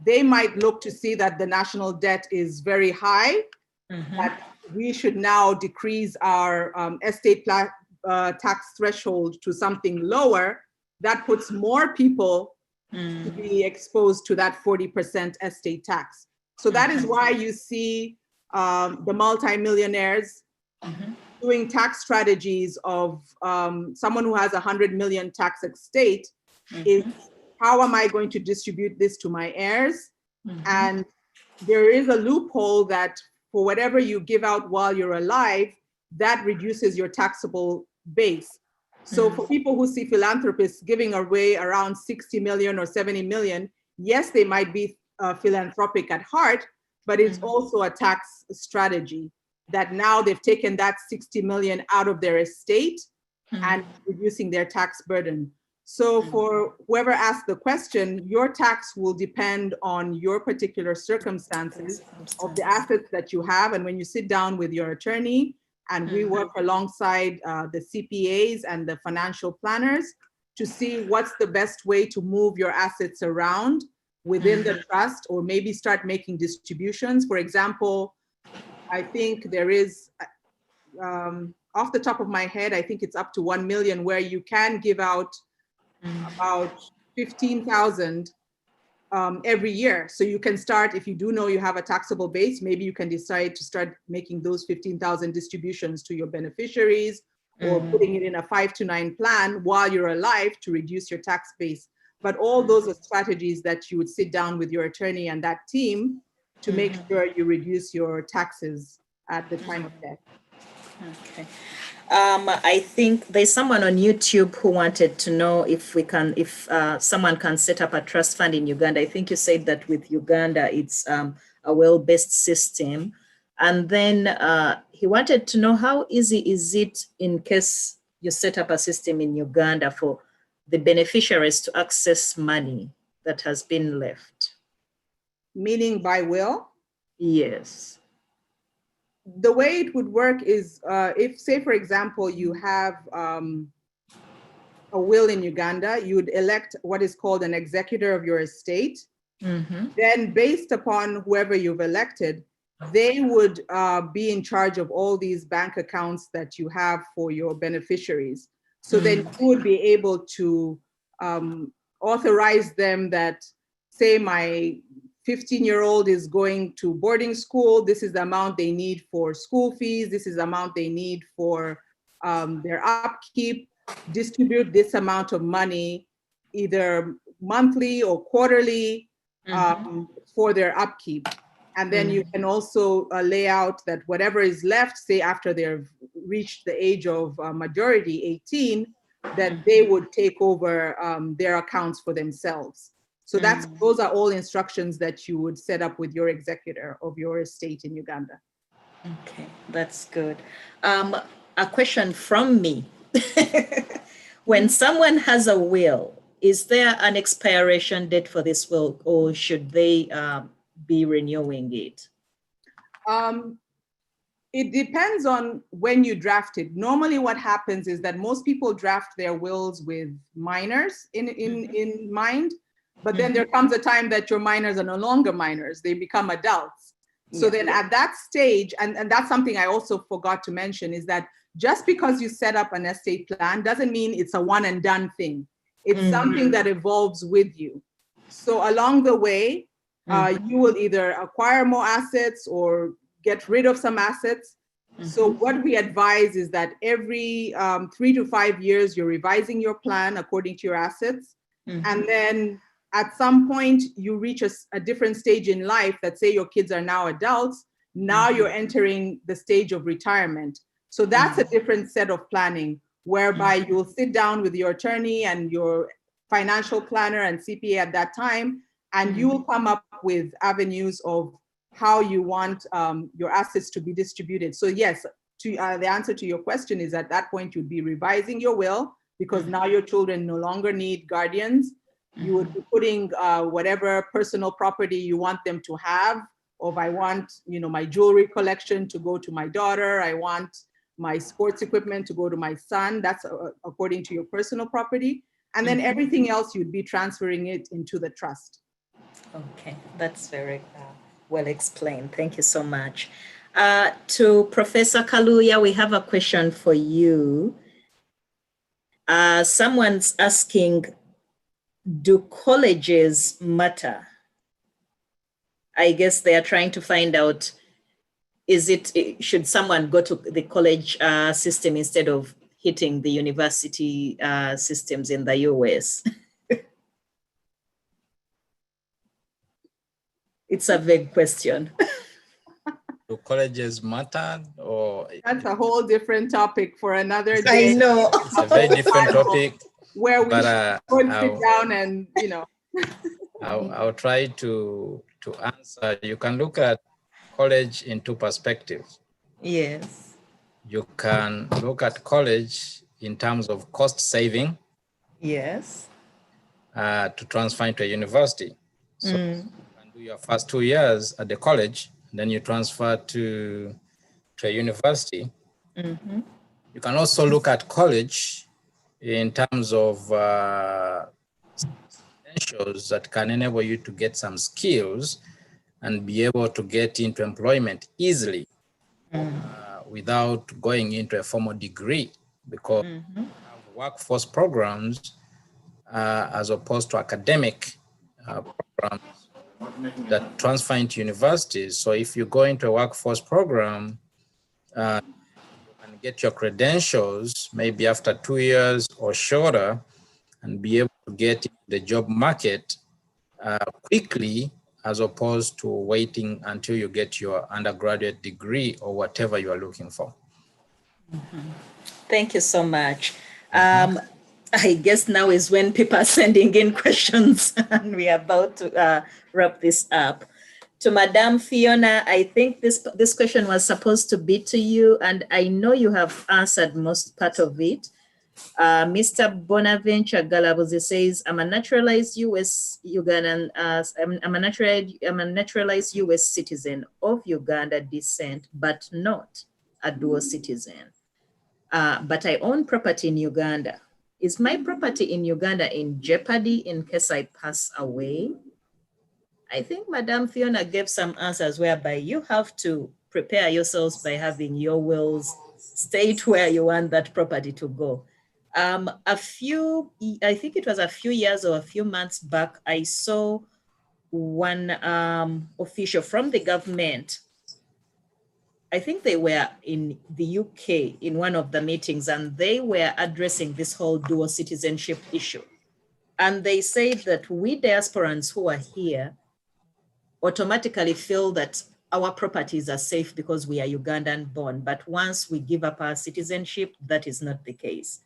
they might look to see that the national debt is very high, that we should now decrease our estate tax threshold to something lower. That puts more people to be exposed to that 40% estate tax. So that is why you see the multimillionaires doing tax strategies of someone who has 100 million tax estate is, how am I going to distribute this to my heirs? And there is a loophole that for whatever you give out while you're alive, that reduces your taxable base. So for people who see philanthropists giving away around 60 million or 70 million, yes, they might be philanthropic at heart, but it's also a tax strategy that now they've taken that 60 million out of their estate and reducing their tax burden. So for whoever asked the question, your tax will depend on your particular circumstances of the assets that you have. And when you sit down with your attorney, and we work alongside the CPAs and the financial planners to see what's the best way to move your assets around within the trust, or maybe start making distributions. For example, I think there is, off the top of my head, I think it's up to 1 million where you can give out about 15,000 every year. So you can start, if you do know you have a taxable base, maybe you can decide to start making those 15,000 distributions to your beneficiaries, or putting it in a 5 to 9 plan while you're alive to reduce your tax base. But all those are strategies that you would sit down with your attorney and that team to make sure you reduce your taxes at the time of death. Okay. I think there's someone on YouTube who wanted to know if someone can set up a trust fund in Uganda. I think you said that with Uganda, it's a well-based system. And then he wanted to know, how easy is it in case you set up a system in Uganda for the beneficiaries to access money that has been left? Meaning by will? Yes. The way it would work is if, say, for example, you have a will in Uganda, you would elect what is called an executor of your estate. Then based upon whoever you've elected, they would be in charge of all these bank accounts that you have for your beneficiaries. So then you would be able to authorize them that, say, my 15-year-old is going to boarding school, this is the amount they need for school fees, this is the amount they need for their upkeep, distribute this amount of money either monthly or quarterly for their upkeep. And then you can also lay out that whatever is left, say after they've reached the age of majority, 18, that they would take over their accounts for themselves. So those are all instructions that you would set up with your executor of your estate in Uganda. Okay, that's good. A question from me. When someone has a will, is there an expiration date for this will, or should they be renewing it? It depends on when you draft it. Normally what happens is that most people draft their wills with minors in mind, but then there comes a time that your minors are no longer minors, they become adults. So then at that stage, and that's something I also forgot to mention, is that just because you set up an estate plan doesn't mean it's a one and done thing. It's something that evolves with you. So along the way, you will either acquire more assets or get rid of some assets. So what we advise is that every 3 to 5 years, you're revising your plan according to your assets. And then at some point you reach a different stage in life that, say your kids are now adults, now you're entering the stage of retirement. So that's a different set of planning, whereby you'll sit down with your attorney and your financial planner and CPA at that time, and you will come up with avenues of how you want your assets to be distributed. So yes, the answer to your question is at that point you'd be revising your will, because now your children no longer need guardians. You would be putting whatever personal property you want them to have. Or if I want, my jewelry collection to go to my daughter, I want my sports equipment to go to my son, that's according to your personal property. And then everything else, you'd be transferring it into the trust. Okay, that's very well explained. Thank you so much. To Professor Kaluya, we have a question for you. Someone's asking, do colleges matter? I guess they are trying to find out, should someone go to the college system instead of hitting the university systems in the US? It's a vague question. Do colleges matter, or? That's a whole different topic for another day. I know. It's a very different topic. Where we should sit down and, I'll try to answer. You can look at college in two perspectives. Yes. You can look at college in terms of cost saving. Yes. To transfer into a university. So you can do your first 2 years at the college, then you transfer to a university. You can also look at college in terms of credentials that can enable you to get some skills and be able to get into employment easily without going into a formal degree, because we have workforce programs as opposed to academic programs that transfer into universities. So if you go into a workforce program, you can get your credentials maybe after 2 years or shorter and be able to get into the job market quickly, as opposed to waiting until you get your undergraduate degree or whatever you are looking for. Thank you so much. I guess now is when people are sending in questions and we are about to wrap this up. To Madame Fiona, I think this question was supposed to be to you, and I know you have answered most part of it. Mr. Bonaventure Galabuzi says, I'm a naturalized US Ugandan, I'm a naturalized US citizen of Uganda descent, but not a dual citizen. But I own property in Uganda. Is my property in Uganda in jeopardy in case I pass away? I think Madame Fiona gave some answers whereby you have to prepare yourselves by having your wills state where you want that property to go. I think it was a few years or a few months back, I saw one official from the government. I think they were in the UK in one of the meetings, and they were addressing this whole dual citizenship issue. And they said that we diasporans who are here automatically feel that our properties are safe because we are Ugandan born. But once we give up our citizenship, that is not the case.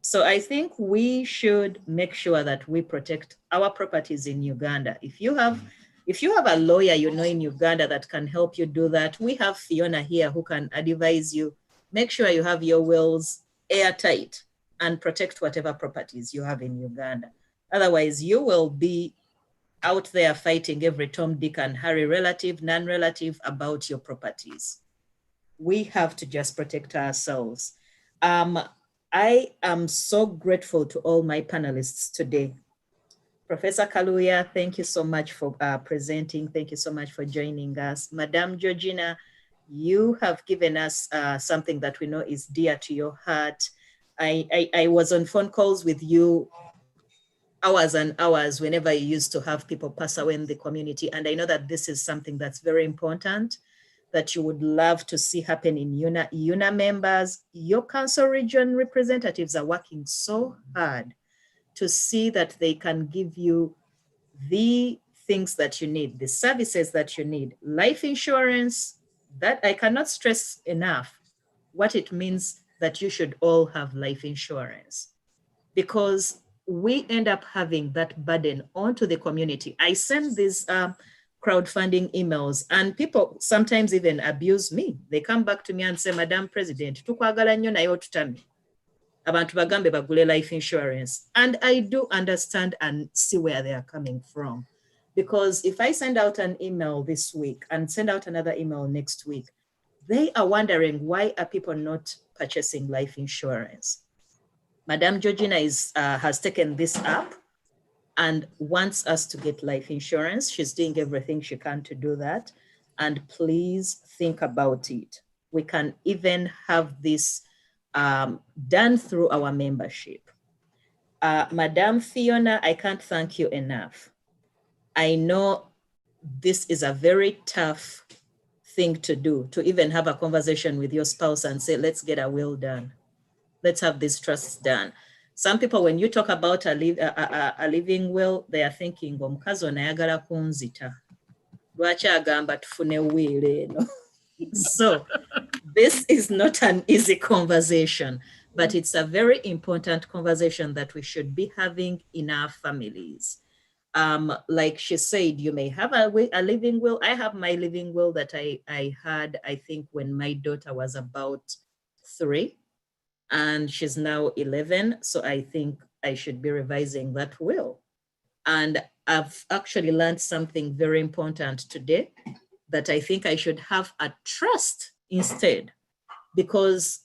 So I think we should make sure that we protect our properties in Uganda. If you have a lawyer you know in Uganda that can help you do that, we have Fiona here who can advise you. Make sure you have your wills airtight and protect whatever properties you have in Uganda. Otherwise, you will be out there fighting every Tom, Dick, and Harry, relative, non-relative, about your properties. We have to just protect ourselves. I am so grateful to all my panelists today. Professor Kaluya, thank you so much for presenting. Thank you so much for joining us. Madame Georgina, you have given us something that we know is dear to your heart. I was on phone calls with you hours and hours whenever you used to have people pass away in the community. And I know that this is something that's very important that you would love to see happen in UNA members. Your council region representatives are working so hard to see that they can give you the things that you need, the services that you need. Life insurance, that I cannot stress enough what it means that you should all have life insurance, because we end up having that burden onto the community. I send these crowdfunding emails and people sometimes even abuse me. They come back to me and say, Madam President, tukwagala nnyo naye otutame. Abantu bagambe bagule life insurance. And I do understand and see where they are coming from. Because if I send out an email this week and send out another email next week, they are wondering, why are people not purchasing life insurance? Madame Georgina has taken this up and wants us to get life insurance. She's doing everything she can to do that. And please think about it. We can even have this done through our membership. Madame Fiona, I can't thank you enough. I know this is a very tough thing to do, to even have a conversation with your spouse and say, let's get a will done. Let's have these trusts done. Some people, when you talk about a living will, they are thinking, omukazi ono ayagala kunzita. Lwaki agamba tufune will eno? So this is not an easy conversation, but it's a very important conversation that we should be having in our families. Like she said, you may have a living will. I have my living will that I had, I think, when my daughter was about 3. And she's now 11. So I think I should be revising that will. And I've actually learned something very important today, that I think I should have a trust instead, because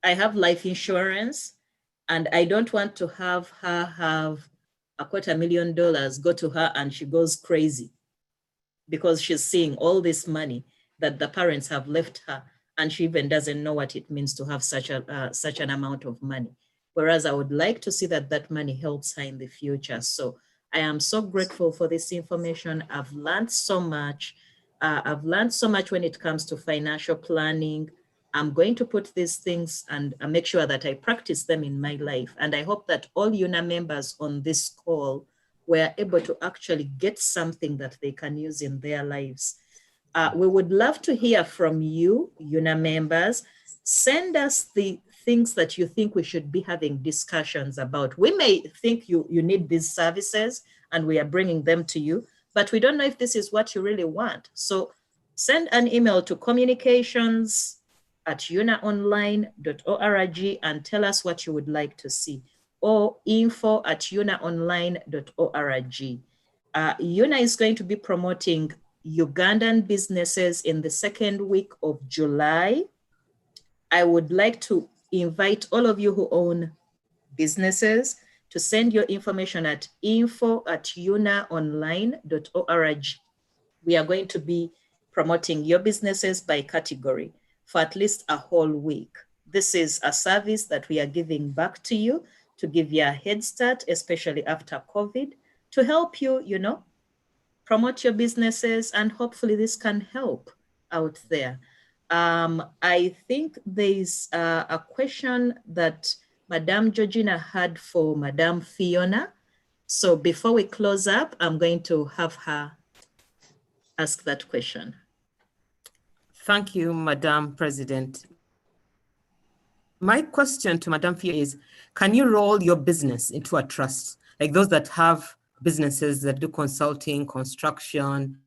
I have life insurance and I don't want to have her have $250,000 go to her and she goes crazy because she's seeing all this money that the parents have left her, and she even doesn't know what it means to have such an amount of money. Whereas I would like to see that that money helps her in the future. So I am so grateful for this information. I've learned so much. When it comes to financial planning. I'm going to put these things and make sure that I practice them in my life. And I hope that all UNA members on this call were able to actually get something that they can use in their lives. We would love to hear from you, UNA members. Send us the things that you think we should be having discussions about. We may think you need these services and we are bringing them to you, but we don't know if this is what you really want. So send an email to communications@unaonline.org and tell us what you would like to see, or info@unaonline.org. UNA is going to be promoting Ugandan businesses in the second week of July. I would like to invite all of you who own businesses to send your information at info@unaonline.org. We are going to be promoting your businesses by category for at least a whole week. This is a service that we are giving back to you to give you a head start, especially after COVID, to help you, promote your businesses, and hopefully this can help out there. I think there's a question that Madame Georgina had for Madame Fiona. So before we close up, I'm going to have her ask that question. Thank you, Madam President. My question to Madam Fio is, can you roll your business into a trust? Like those that have businesses that do consulting, construction,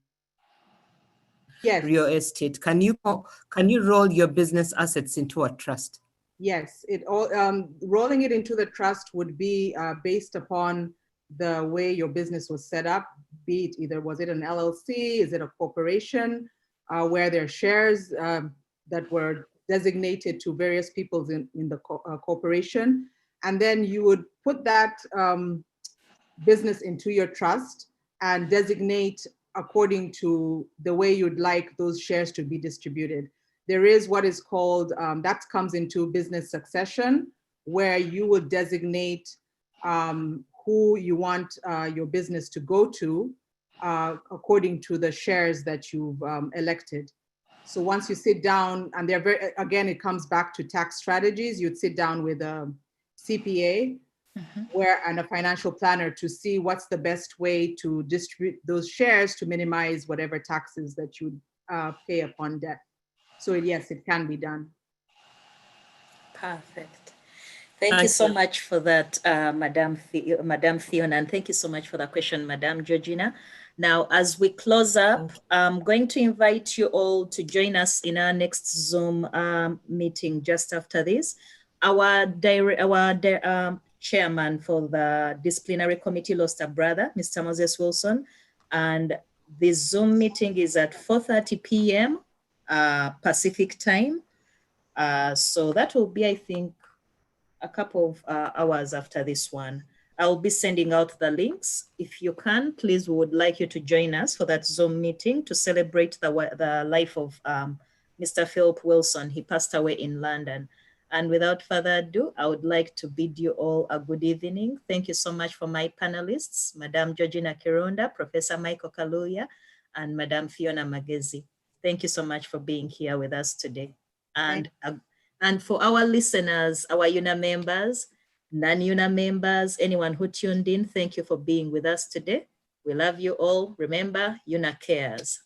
Yes. real estate, can you roll your business assets into a trust? Yes, rolling it into the trust would be based upon the way your business was set up, be it either was it an LLC, is it a corporation, where there are shares that were designated to various people in the corporation. And then you would put that business into your trust and designate according to the way you'd like those shares to be distributed. There is what is called, that comes into business succession, where you would designate who you want your business to go to according to the shares that you've elected. So once you sit down, and again, it comes back to tax strategies, you'd sit down with a CPA and a financial planner to see what's the best way to distribute those shares to minimize whatever taxes that you pay upon death. So yes, it can be done. Perfect. Thank you so much for that, Madam Fiona, and thank you so much for that question, Madam Georgina. Now, as we close up, I'm going to invite you all to join us in our next Zoom meeting just after this. Our chairman for the disciplinary committee lost a brother, Mr. Moses Wilson, and the Zoom meeting is at 4:30 p.m. Pacific time. So that will be, I think, a couple of hours after this one. I'll be sending out the links. If you can, please, we would like you to join us for that Zoom meeting to celebrate the life of Mr. Philip Wilson. He passed away in London. And without further ado, I would like to bid you all a good evening. Thank you so much for my panelists, Madam Georgina Kironda, Professor Michael Kaluya, and Madam Fiona Magezi. Thank you so much for being here with us today. And for our listeners, our UNA members, non-UNA members, anyone who tuned in, thank you for being with us today. We love you all. Remember, UNA cares.